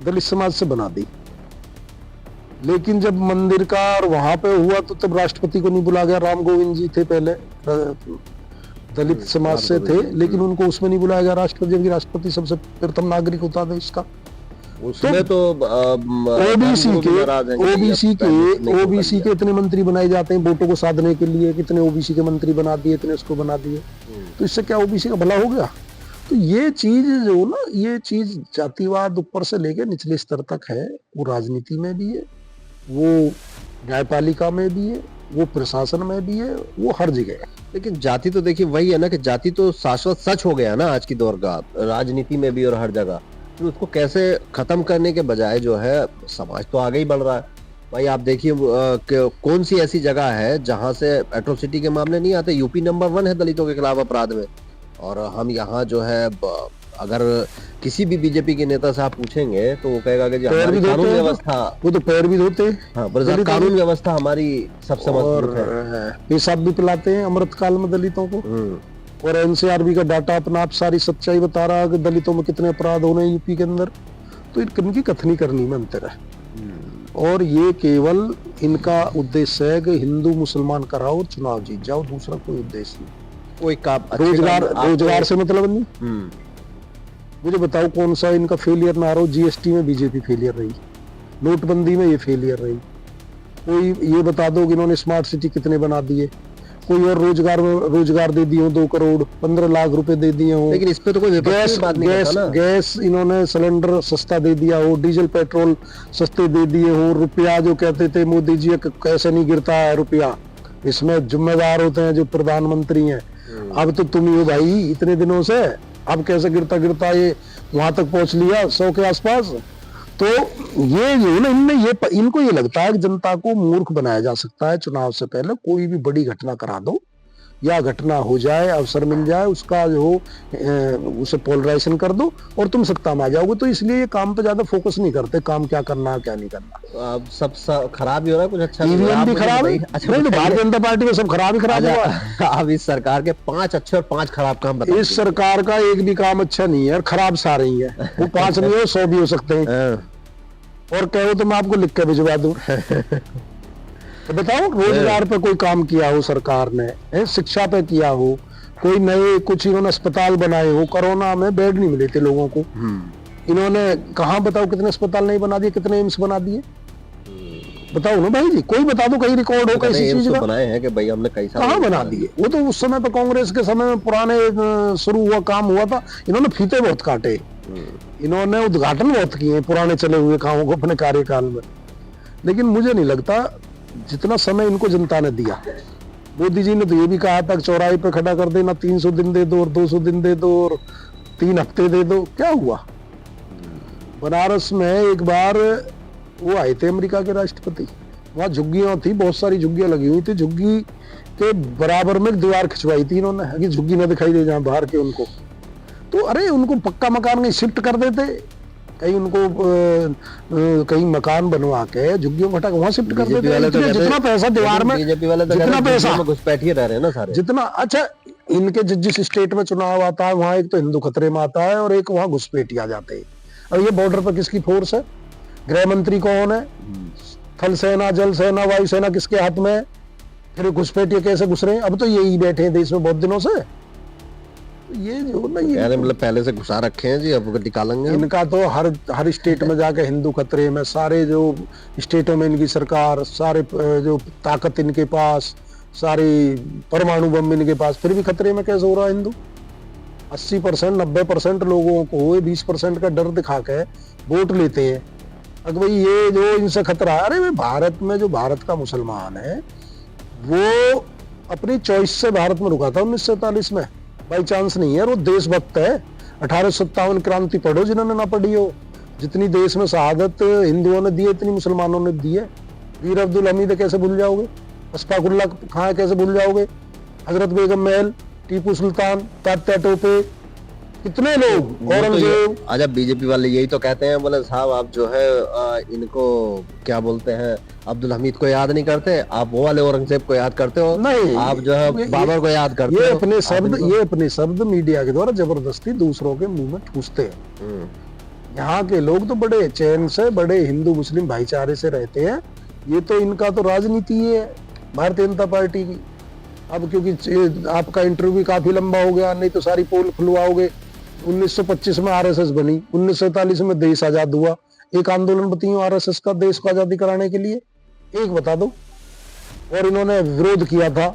दलित समाज से बना दी, लेकिन जब मंदिर का और वहां पे हुआ तो तब राष्ट्रपति को नहीं बुला गया। राम गोविंद जी थे पहले, दलित समाज से थे, लेकिन उनको उसमें नहीं बुलाया गया राष्ट्रपति, जबकि राष्ट्रपति सबसे प्रथम नागरिक होता था इसका। उसमें तो ओबीसी के इतने मंत्री बनाए जाते हैं वोटों को साधने के लिए, कितने ओबीसी के मंत्री बना दिए, इतने उसको बना दिए, तो इससे क्या ओबीसी का भला हो गया? तो ये चीज जो ना, ये चीज जातिवाद ऊपर से लेके निचले स्तर तक है, वो राजनीति में भी है, वो न्यायपालिका में भी है, वो प्रशासन में भी है, वो हर जगह है। लेकिन जाति तो देखिए वही है ना, कि जाति तो शाश्वत सच हो गया ना आज की दौर का, राजनीति में भी और हर जगह। तो उसको कैसे खत्म करने के बजाय जो है, समाज तो आगे ही बढ़ रहा है भाई। आप देखिए कौन सी ऐसी जगह है जहां से एट्रोसिटी के मामले नहीं आते। यूपी नंबर 1 है दलितों के खिलाफ अपराध में, और हम यहाँ जो है, अगर किसी भी बीजेपी के नेता से आप पूछेंगे तो वो कहेगा कि हमारी कानून व्यवस्था, वो तो पैर भी धोते हैं, हाँ, कानून व्यवस्था हमारी सबसे मजबूत है, पेशाब भी पिलाते हैं अमृत काल में दलितों को। और एनसीआरबी का डाटा अपना आप सारी सच्चाई बता रहा है कि दलितों में कितने अपराध हो रहे हैं यूपी के अंदर। तो इनकी कथनी करनी में अंतर है, और ये केवल इनका उद्देश्य है कि हिंदू मुसलमान कराओ, चुनाव जीत जाओ, दूसरा कोई उद्देश्य नहीं। कोई काम रोजगार से मतलब नहीं। मुझे बताओ कौन सा इनका फेलियर ना रहो। जीएसटी में बीजेपी फेलियर रही, नोटबंदी में ये फेलियर रही, कोई ये बता दो कि इन्होंने स्मार्ट सिटी कितने बना दिए, कोई और रोजगार दे दिए हो 2 करोड़ 15 लाख रुपए दे दिए हो। लेकिन इस पे तो कोई गैस इन्होंने सिलेंडर सस्ता दे दिया हो, डीजल पेट्रोल सस्ते दे दिए हो, रुपया जो कहते थे मोदी जी कैसे नहीं गिरता है रुपया, इसमें जिम्मेदार होते हैं जो प्रधानमंत्री हैं। अब तो तुम ही हो भाई इतने दिनों से, अब कैसे गिरता ये वहां तक पहुंच लिया 100 के आसपास। तो ये जो ना, इनको ये लगता है कि जनता को मूर्ख बनाया जा सकता है। चुनाव से पहले कोई भी बड़ी घटना करा दो, या घटना हो जाए, अवसर मिल जाए, उसका जो उसे पोलराइजेशन कर दो और तुम सत्ता में आ जाओगे। तो इसलिए ये काम पे ज्यादा फोकस नहीं करते, काम क्या करना है क्या नहीं करना। अब सब खराब ही हो रहा है, कुछ अच्छा नहीं। ईवीएम भी खराब है। अच्छा, भारतीय जनता पार्टी में सब खराब हुआ। अब इस सरकार के 5 अच्छे और 5 खराब काम बताओ। इस सरकार का एक भी काम अच्छा नहीं है, खराब सारे ही है। वो 5 नहीं हो 100 भी हो सकते हैं, और कहो तो मैं आपको लिख के भिजवा दूं। तो बताओ, रोजगार पे कोई काम किया हो सरकार ने, शिक्षा पे किया हो, कोई नए कुछ इन्होंने अस्पताल बनाए हो, कोरोना में बेड नहीं मिले थे लोगों को, इन्होंने कहाँ बताओ कितने अस्पताल नहीं बना दिए, कितने एम्स बना दिए, बताओ ना भाई जी, कोई बता दो, कहीं रिकॉर्ड हो किसी चीज का बनाए हैं कि भाई हमने कहाँ बना दिए। वो तो उस समय पे कांग्रेस के समय में पुराने शुरू हुआ काम हुआ था, इन्होंने फीते बहुत काटे, इन्होंने उद्घाटन बहुत किए पुराने चले हुए कामों को अपने कार्यकाल में। लेकिन मुझे नहीं लगता जितना समय इनको जनता ने दिया। मोदी जी ने तो ये भी कहा था कि चौराहे पे खड़ा कर देना, 300 दिन दे दो और 200 दिन दे दो और 3 हफ्ते दे दो। क्या हुआ? बनारस में एक बार वो आए थे अमेरिका के राष्ट्रपति, वहां झुग्गियां थी, बहुत सारी झुग्गियां लगी हुई थी, झुग्गी के बराबर में दीवार खिंचवाई थी इन्होंने कि झुग्गी न दिखाई दे जहां बाहर के उनको। तो अरे उनको पक्का मकान कहीं शिफ्ट कर देते, कहीं उनको कहीं मकान बनवा के झुग्गियों को हटा के वहां शिफ्ट कर देते। जितना पैसा दीवार में, जितना पैसा घुसपैठिए रह रहे हैं ना सारे, जितना अच्छा इनके जिस स्टेट में चुनाव आता है वहां एक तो हिंदू खतरे में आता है और एक वहां घुसपैठी आ जाते हैं। और ये बॉर्डर पर किसकी फोर्स है? गृह मंत्री कौन है? थल सेना, जल सेना, वायु सेना किसके हाथ में है? फिर घुसपैठिए कैसे घुस रहे हैं? अब तो यही बैठे हैं देश में बहुत दिनों से। ये जो ना कह रहे ये मतलब पहले से घुसा रखे हैं जी, अब निकालेंगे हम। इनका तो हर स्टेट में जाके हिंदू खतरे में, सारे जो स्टेटों में इनकी सरकार, सारे जो ताकत इनके पास, सारी परमाणु बम इनके पास, फिर भी खतरे में कैसे हो रहा है हिंदू? 80% 90% लोगों को 20% का डर दिखा के वोट लेते हैं। अगर भाई ये जो इनसे खतरा है, अरे भाई भारत में जो भारत का मुसलमान है वो अपनी चॉइस से भारत में रुका था 1947 में, बाई चांस नहीं है। वो देशभक्त है। 1857 क्रांति पढ़ो जिन्होंने ना पढ़ी हो। जितनी देश में शहादत हिंदुओं ने दी है उतनी मुसलमानों ने दी है। वीर अब्दुल हमीद कैसे भूल जाओगे? अशफाकुल्ला खां कैसे भूल जाओगे? हजरत बेगम महल, टीपू सुल्तान, तात्या टोपे, कितने लोग, औरंगजेब। अच्छा, बीजेपी वाले यही तो कहते हैं, बोले साहब आप जो है इनको क्या बोलते हैं, अब्दुल हमीद को याद नहीं करते, आप वो वाले औरंगजेब को याद करते हो। नहीं, आप जो है बाबर को याद करते ये हो। अपने शब्द मीडिया के द्वारा जबरदस्ती दूसरों के मुंह में ठूसते हैं। यहाँ के लोग तो बड़े चैन से, बड़े हिंदू मुस्लिम भाईचारे से रहते हैं। ये तो इनका तो राजनीति है भारतीय जनता पार्टी की। अब क्योंकि आपका इंटरव्यू काफी लंबा हो गया, नहीं तो सारी पोल खुलवाओगे। 1925 में आरएसएस बनी, 1947 में देश आजाद हुआ। एक आंदोलन बताइए आरएसएस का देश को आजादी कराने के लिए, एक बता दो। और इन्होंने विरोध किया था।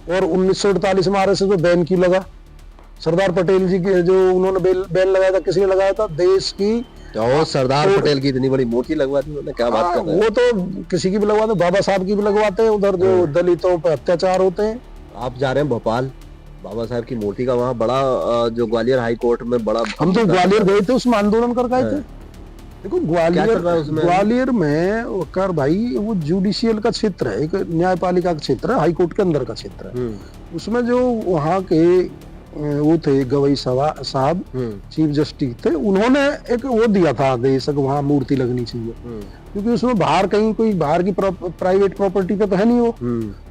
और 1948 में आरएसएस में बैन क्यों लगा? सरदार पटेल जी के जो उन्होंने बैन लगाया था, किसने लगाया था? देश की तो सरदार पटेल की इतनी बड़ी मूर्ति लगवा दी उन्होंने, क्या बात कर रहे हैं? वो तो किसी की भी लगवाते, बाबा साहब की भी लगवाते हैं। उधर जो दलितों पर अत्याचार होते हैं। आप जा रहे हैं भोपाल, बाबा साहब की मूर्ति का वहाँ बड़ा जो ग्वालियर हाई कोर्ट में बड़ा, हम तो ग्वालियर गए थे, उसमें आंदोलन कर गए थे। देखो ग्वालियर में कर भाई, वो जुडिशियल का क्षेत्र है, एक न्यायपालिका का क्षेत्र है, हाई कोर्ट के अंदर का क्षेत्र है। उसमें जो वहाँ के वो थे गवई साहब, चीफ जस्टिस थे, उन्होंने एक वो दिया था आदेश, वहाँ मूर्ति लगनी चाहिए। क्योंकि उसमें बाहर कहीं कोई बाहर की प्राइवेट प्रॉपर्टी पे तो है नहीं वो,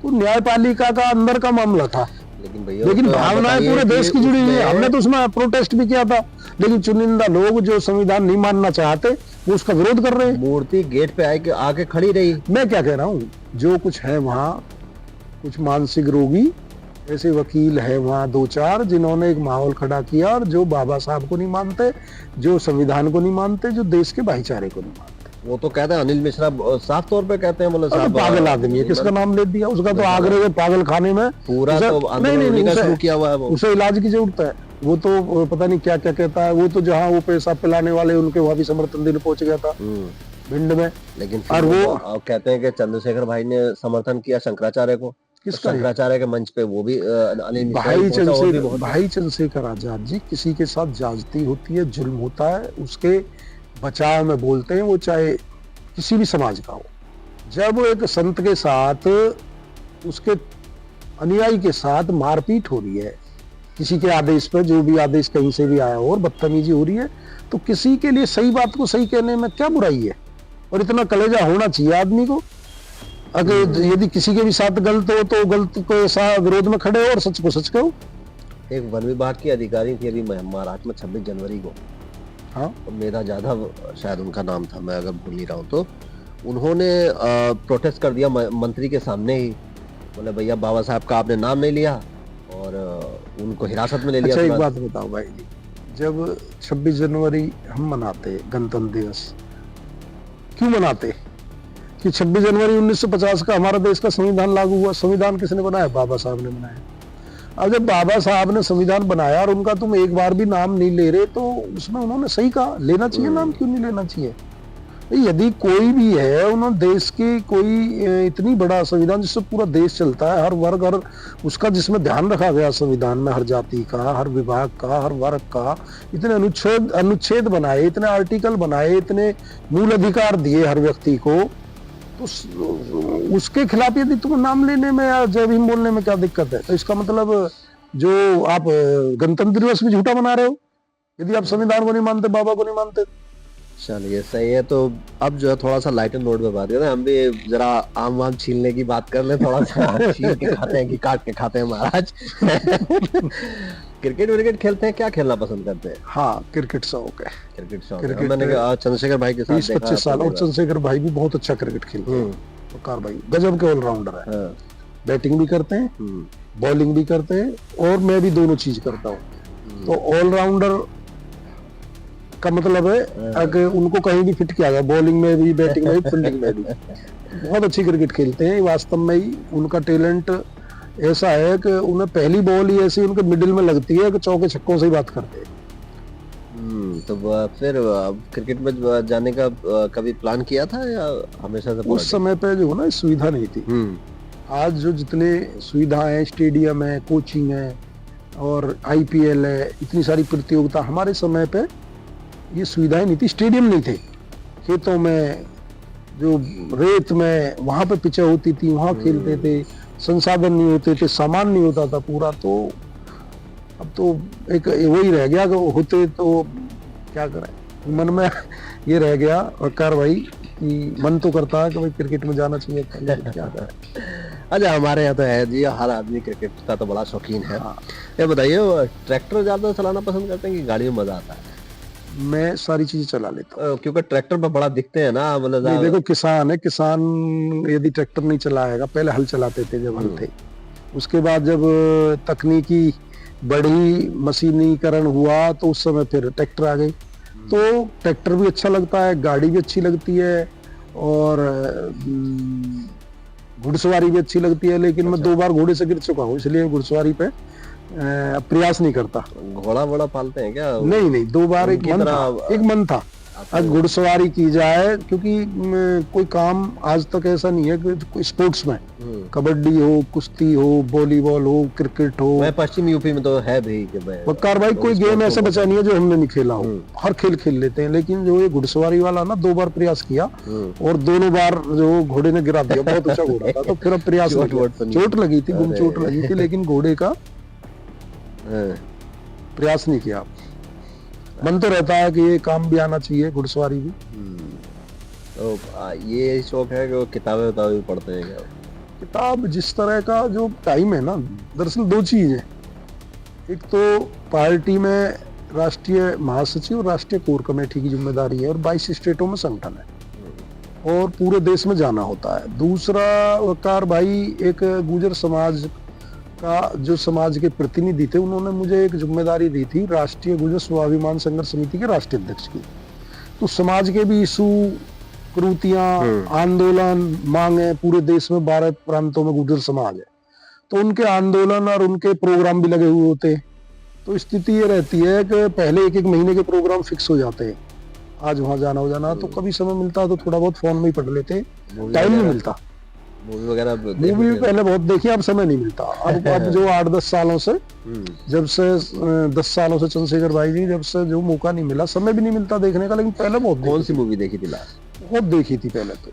तो न्यायपालिका का अंदर का मामला था। लेकिन भावनाएं पूरे देश की जुड़ी हुई है। हमने तो उसमें प्रोटेस्ट भी किया था, लेकिन चुनिंदा लोग जो संविधान नहीं मानना चाहते वो उसका विरोध कर रहे हैं। मूर्ति गेट पे आके खड़ी रही। मैं क्या कह रहा हूँ, जो कुछ है वहाँ, कुछ मानसिक रोगी ऐसे वकील है वहाँ 2-4 जिन्होंने एक माहौल खड़ा किया, और जो बाबा साहब को नहीं मानते, जो संविधान को नहीं मानते, जो देश के भाईचारे को नहीं मानते। वो तो कहते हैं, अनिल मिश्रा साफ तौर पे कहते हैं, बोले साहब पागल आदमी है, किसका नाम ले दिया? उसका तो आगरे के पागल खाने में पूरा तो आंदोलन शुरू किया हुआ है। उसे इलाज की जरूरत है। वो तो पता नहीं क्या क्या कहता है। वो तो जहाँ वो पैसा पिलाने वाले उनके वहाँ भी समर्थन देने पहुंच गया था भिंड में। लेकिन और वो कहते हैं कि चंद्रशेखर भाई ने समर्थन किया शंकराचार्य को। किसका? शंकराचार्य के मंच पे वो भी भाई चंद्रशेखर आजाद जी, किसी के साथ ज्यादती होती है, जुल्म होता है, उसके बचाव में बोलते हैं, वो चाहे किसी भी समाज का हो। जब एक संत के साथ, उसके अनुयायी के साथ मारपीट हो रही है, किसी के आदेश पर, जो भी आदेश कहीं से भी आया हो, और बदतमीजी हो रही है, तो किसी के लिए सही बात को सही कहने में क्या बुराई है? और इतना कलेजा होना चाहिए आदमी को। अगर यदि किसी के भी साथ गलत हो तो गलत के साथ विरोध में खड़े हो और सच को सच कहो। एक वन विभाग की अधिकारी थी अभी महाराष्ट्र में 26 जनवरी को, हाँ, मेधा जाधव शायद उनका नाम था, मैं अगर भूल नहीं रहा हूँ तो, उन्होंने प्रोटेस्ट कर दिया मंत्री के सामने ही। बोले भैया बाबा साहब का आपने नाम नहीं लिया, और उनको हिरासत में ले लिया। अच्छा, एक बात बताओ भाई जी, जब 26 जनवरी हम मनाते गणतंत्र दिवस, क्यों मनाते? कि 26 जनवरी 1950 का हमारा देश का संविधान लागू हुआ। संविधान किसने बनाया? बाबा साहब ने बनाया। अब जब बाबा साहब ने संविधान बनाया और उनका तुम एक बार भी नाम नहीं ले रहे, तो उसमें उन्होंने सही कहा, लेना चाहिए नाम, क्यों नहीं लेना चाहिए? यदि कोई भी है, उन्होंने देश की कोई इतनी बड़ा संविधान जिससे पूरा देश चलता है, हर वर्ग, हर उसका जिसमें ध्यान रखा गया संविधान में, हर जाति का, हर विभाग का, हर वर्ग का, इतने अनुच्छेद बनाए, इतने आर्टिकल बनाए, इतने मूल अधिकार दिए हर व्यक्ति को, तो उसके खिलाफ यदि तुम नाम लेने में या जय भीम बोलने में क्या दिक्कत है? तो इसका मतलब जो आप गणतंत्र दिवस भी झूठा मना रहे हो, यदि आप संविधान को नहीं मानते, बाबा को नहीं मानते। चलिए सही है, तो अब जो है थोड़ा सा लाइट एंड नोट पे बात करें, हम भी जरा आम वाम छीलने की बात कर ले, थोड़ा सा छील के खाते हैं कि काट के खाते हैं महाराज। क्रिकेट विकेट खेलते हैं, क्या खेलना पसंद करते हैं? हाँ, क्रिकेट शौक है। क्रिकेट शौक है। मैंने चंद्रशेखर भाई के साथ 20-25 साल, और चंद्रशेखर भाई भी बहुत अच्छा क्रिकेट खेलते हैं। वकार भाई गजब के ऑलराउंडर है, बैटिंग भी करते हैं बॉलिंग भी करते हैं और मैं भी दोनों चीज करता हूँ। तो ऑलराउंडर का मतलब है अगर उनको कहीं भी फिट किया गया, बॉलिंग में भी, बैटिंग में भी, फील्डिंग में भी, बहुत अच्छी क्रिकेट खेलते हैं। वास्तव में ही उनका टैलेंट ऐसा है कि उन्हें पहली बॉल ही ऐसी उनके मिडिल में लगती है कि चौके छक्कों से ही बात करते हैं। तो फिर क्रिकेट में जाने का कभी प्लान किया था या हमेशा से उस समय पे जो है ना सुविधा नहीं थी। आज जो जितने सुविधा है, स्टेडियम है, कोचिंग है और आईपीएल है, इतनी सारी प्रतियोगिता, हमारे समय पे ये सुविधाएं नहीं थी, स्टेडियम नहीं थे। खेतों में जो रेत में वहां पे पिचें होती थी, वहां खेलते थे, संसाधन नहीं होते थे, सामान नहीं होता था पूरा। तो अब तो एक वही रह गया कि होते तो क्या करें, मन में ये रह गया वकार भाई कि मन तो करता है कि भाई क्रिकेट में जाना चाहिए, क्या करें। अच्छा, हमारे यहाँ तो है जी, हर आदमी क्रिकेट का तो बड़ा शौकीन है। ये बताइए, ट्रैक्टर ज्यादा चलाना पसंद करते हैं कि गाड़ी में मजा आता है? मैं सारी चीजें चला लेता हूँ, क्योंकि ट्रैक्टर पे बड़ा दिखते हैं ना, मतलब नहीं, देखो किसान है, किसान यदि ट्रैक्टर नहीं चलाएगा, पहले हल चलाते थे जब हल थे, उसके बाद जब तकनीकी बढ़ी, मशीनीकरण हुआ तो उस समय फिर ट्रैक्टर आ गई। तो ट्रैक्टर भी अच्छा लगता है, गाड़ी भी अच्छी लगती है और घुड़सवारी भी अच्छी लगती है। लेकिन मैं 2 बार घोड़े से गिर चुका हूँ, इसलिए घुड़सवारी पे प्रयास नहीं करता। घोड़ा वोड़ा पालते हैं क्या? नहीं, 2 बार एक मन था अब घुड़सवारी की जाए, क्योंकि कोई काम आज तक ऐसा नहीं है कि कोई स्पोर्ट्स में कबड्डी हो, कुश्ती हो, वॉलीबॉल हो, क्रिकेट हो। मैं पश्चिम यूपी में तो है भी कि वकार भाई कोई गेम ऐसा बचा नहीं है जो हमने नहीं खेला हो, हर खेल खेल लेते हैं। लेकिन जो ये घुड़सवारी वाला ना, 2 बार प्रयास किया और दोनों बार जो घोड़े ने गिरा दिया, बहुत अच्छा घोड़ा था, तो फिर अब प्रयास चोट लगी थी, गुम चोट लगी थी, लेकिन घोड़े का प्रयास नहीं किया। मन तो रहता है कि ये काम भी आना चाहिए, घुड़सवारी भी। तो ये शौक है कि किताबें भी पढ़ते हैं क्या? किताब जिस तरह का जो टाइम है ना, दरअसल 2 चीज है। एक तो पार्टी में राष्ट्रीय महासचिव, राष्ट्रीय कोर कमेटी की जिम्मेदारी है और 22 स्टेटों में संगठन है और पूरे देश में जाना होता है। दूसरा वकार भाई, एक गुर्जर समाज का जो समाज के प्रतिनिधि थे, उन्होंने मुझे एक जिम्मेदारी दी थी राष्ट्रीय गुर्जर स्वाभिमान संघर्ष समिति के राष्ट्रीय अध्यक्ष की। तो समाज के भी इशू, कुरीतियां, आंदोलन, मांगे, पूरे देश में 12 प्रांतों में गुर्जर समाज है, तो उनके आंदोलन और उनके प्रोग्राम भी लगे हुए होते हैं। तो स्थिति ये रहती है कि पहले 1-1 महीने के प्रोग्राम फिक्स हो जाते हैं, आज वहां जाना हो जाना। तो कभी समय मिलता तो थोड़ा बहुत फोन में ही पढ़ लेते, टाइम नहीं मिलता। मूवी वगैरह मूवी भी पहले बहुत देखी, अब समय नहीं मिलता। अब जो 8-10 सालों से, जब से 10 सालों से चंद्रशेखर भाई जी, जब से जो मौका नहीं मिला, समय भी नहीं मिलता देखने का। लेकिन पहले बहुत। कौन सी मूवी देखी थी लास्ट? बहुत देखी थी पहले तो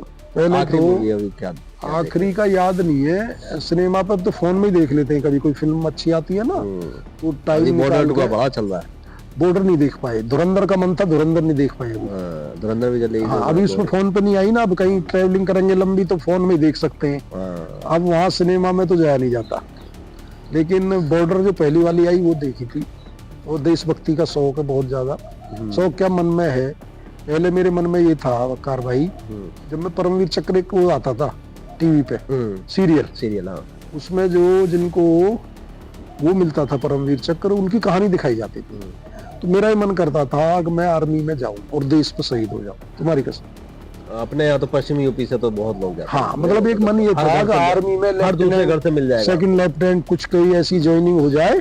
आखिरी का याद नहीं है। सिनेमा पर तो फोन में ही देख लेते हैं, कभी कोई फिल्म अच्छी आती है ना तो टाइम बॉर्डर का बड़ा चल रहा है, बॉर्डर नहीं देख पाए। धुरंधर का मन था, धुरंधर नहीं देख पाए। धुरंधर भी चलेगी। अभी उसमें फोन पे नहीं आई ना, अब कहीं ट्रेवलिंग करेंगे लंबी तो फोन में ही देख सकते हैं। अब वहाँ सिनेमा में तो जाया नहीं जाता। लेकिन बॉर्डर जो पहली वाली आई वो देखी थी, और देशभक्ति का शौक है बहुत ज्यादा। शौक क्या मन में है, पहले मेरे मन में ये था वकार भाई, जब मैं परमवीर चक्र को आता था टीवी पे, सीरियल, उसमें जो जिनको वो मिलता था परमवीर चक्र, उनकी कहानी दिखाई जाती थी। तो मेरा ही मन करता था कि मैं आर्मी में जाऊं और देश पे शहीद हो जाऊं, तुम्हारी कसम। अपने यहाँ तो पश्चिम यूपी से तो बहुत लोग जाते हैं। हाँ, मतलब एक मन ये था कि आर्मी में हर दूसरे घर से मिल जाएगा, सेकंड लेफ्टिनेंट कुछ कई ऐसी ज्वाइनिंग हो जाए।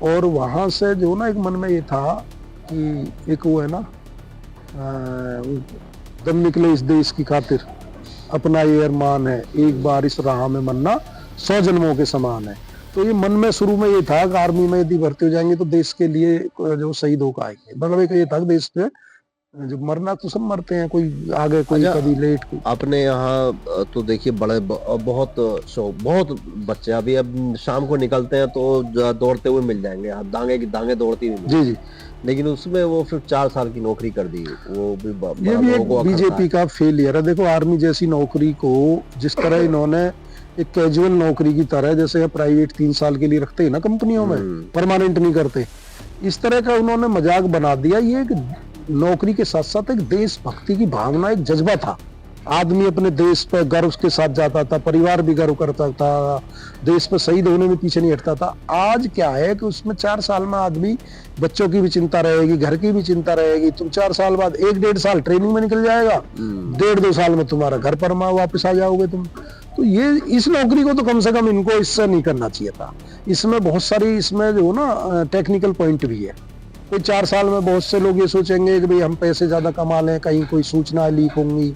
और वहां से जो ना एक मन में ये था कि एक वो है ना, दम निकले इस देश की खातिर, अपना ये अरमान है, एक बार इस राह में मरना 100 जन्मों के समान है। तो ये मन में शुरू में ये था कि आर्मी में यदि भर्ती हो जाएंगे तो देश के लिए जो शहीद होकर आएंगे। मतलब एक ये था कि देश पे जो मरना तो सब मरते हैं, कोई आगे कोई कभी लेट। अपने यहाँ तो देखिए बड़े बहुत बच्चे अभी अब शाम को निकलते हैं तो दौड़ते हुए मिल जाएंगे, दांगे दौड़ती हुई। जी। लेकिन उसमें वो फिर 4 साल की नौकरी कर दी, वो भी ये भी एक बीजेपी का फेलियर है। देखो, आर्मी जैसी नौकरी को जिस तरह इन्होंने एक कैजुअल नौकरी की तरह, जैसे प्राइवेट 3 साल के लिए रखते हैं ना कंपनियों में, परमानेंट नहीं करते, इस तरह का उन्होंने मजाक बना दिया। ये एक नौकरी के साथ साथ एक देशभक्ति की भावना, एक जज्बा था आदमी अपने देश पर गर्व के साथ जाता था, परिवार भी गर्व करता था, देश पर शहीद होने में पीछे नहीं हटता था। आज क्या है कि उसमें 4 साल में आदमी बच्चों की भी चिंता रहेगी, घर की भी चिंता रहेगी। तुम 4 साल बाद 1-1.5 साल ट्रेनिंग में निकल जाएगा, 1.5-2 साल में तुम्हारा घर पर वापस आ जाओगे तुम। तो ये इस नौकरी को तो कम से कम इनको इससे नहीं करना चाहिए था। इसमें बहुत सारी इसमें जो ना टेक्निकल पॉइंट भी है। कोई 4 साल में बहुत से लोग ये सोचेंगे कि भाई हम पैसे ज्यादा कमा लें, कहीं कोई सूचना लीक होंगी,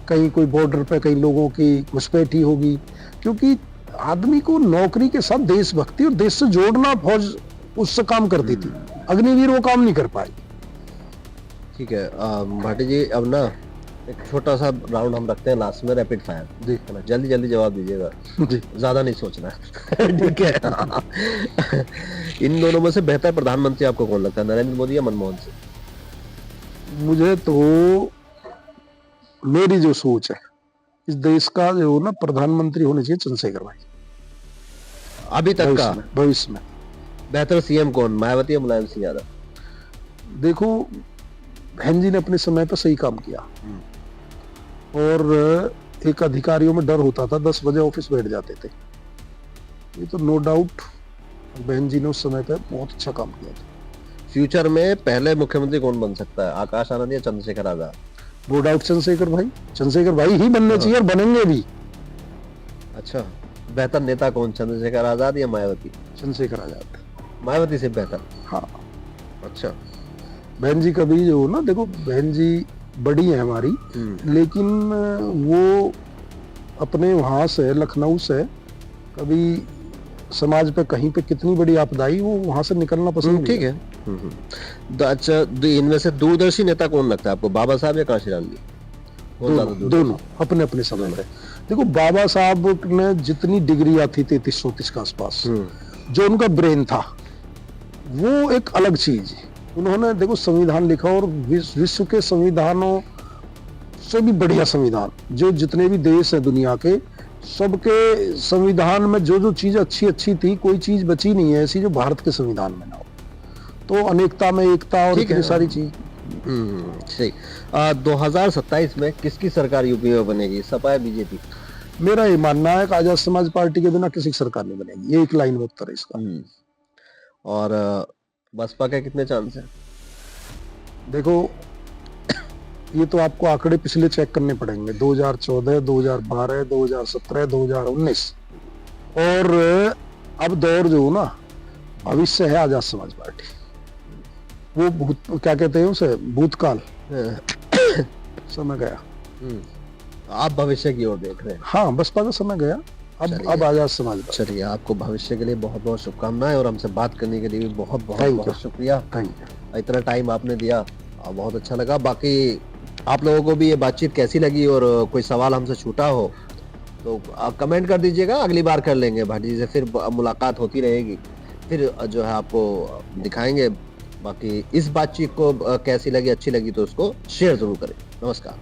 कहीं कोई बॉर्डर पे कहीं लोगों की घुसपैठी होगी। क्योंकि आदमी को नौकरी के साथ देशभक्ति और देश से जोड़ना फौज उससे काम करती थी। अग्निवीर वो काम नहीं कर पाई। ठीक है भाटी जी, अब ना एक छोटा सा राउंड हम रखते हैं लास्ट में, रैपिड फायर जी है ना, जल्दी जल्दी जवाब दीजिएगा, जी ज्यादा नहीं सोचना है। ठीक है। इन दोनों में से बेहतर प्रधानमंत्री आपको कौन लगता है, नरेंद्र मोदी या मनमोहन सिंह? मुझे तो मेरी जो सोच है, इस देश का जो ना प्रधानमंत्री होने चाहिए चंद्रशेखर भाई। अभी तक का भविष्य में बेहतर सीएम कौन, मायावती या मुलायम सिंह यादव? देखो, बहन जी ने अपने समय पर सही काम किया और एक अधिकारियों में डर होता था, 10 बजे ऑफिस बैठ जाते थे। ये तो नो डाउट बहन जी ने उस समय पर बहुत अच्छा काम किया था। फ्यूचर में पहले मुख्यमंत्री कौन बन सकता है, आकाश आनंद या चंद्रशेखर आजाद? नो डाउट चंद्रशेखर भाई। चंद्रशेखर भाई ही बनने चाहिए और बनेंगे भी। अच्छा, बेहतर नेता कौन, चंद्रशेखर आजाद या मायावती? चंद्रशेखर आजाद। मायावती से बेहतर? हाँ। अच्छा। बहन जी कभी जो ना, देखो बहन जी बड़ी है हमारी, लेकिन वो अपने वहां से लखनऊ से कभी समाज पे कहीं पे कितनी बड़ी आपदा आई, वो वहां से निकलना पसंद ठीक है। अच्छा, इनमें से दूरदर्शी नेता कौन लगता है आपको, बाबा साहब या कांशीराम जी? दोनों अपने अपने समय में। देखो, बाबा साहब ने जितनी डिग्री आती 33-34 के आसपास, जो उनका ब्रेन था वो एक अलग चीज। उन्होंने देखो संविधान लिखा और विश्व के संविधानों से भी बढ़िया संविधान, जो जितने भी देश है दुनिया के, सबके संविधान में जो जो चीज अच्छी थी, कोई चीज बची नहीं है ऐसी जो भारत के संविधान में ना हो। तो अनेकता में एकता और इतनी सारी चीज। सही। 2027 में किसकी सरकार यूपी में बनेगी, सपा या बीजेपी? मेरा ये मानना है कि आजाद समाज पार्टी के बिना किसी की सरकार नहीं बनेगी। ये एक लाइन में उत्तर है इसका। और बसपा के कितने चांस हैं? देखो, ये तो आपको आंकड़े पिछले चेक करने पड़ेंगे, 2014, 2012, 2017, 2019। और अब दौर जो ना भविष्य है आजाद समाज पार्टी। वो क्या कहते हैं उसे, भूतकाल समय गया। आप भविष्य की ओर देख रहे हैं? हाँ, बसपा का समय गया, अब आजाद समाज पार्टी। चलिए, आपको भविष्य के लिए बहुत बहुत शुभकामनाएं और हमसे बात करने के लिए भी बहुत बहुत शुक्रिया। Thank you. इतना टाइम आपने दिया, बहुत अच्छा लगा। बाकी आप लोगों को भी ये बातचीत कैसी लगी और कोई सवाल हमसे छूटा हो तो आप कमेंट कर दीजिएगा, अगली बार कर लेंगे भाटी जी से, फिर मुलाकात होती रहेगी, फिर जो है आपको दिखाएंगे। बाकी इस बातचीत को कैसी लगी, अच्छी लगी तो उसको शेयर जरूर करें। नमस्कार।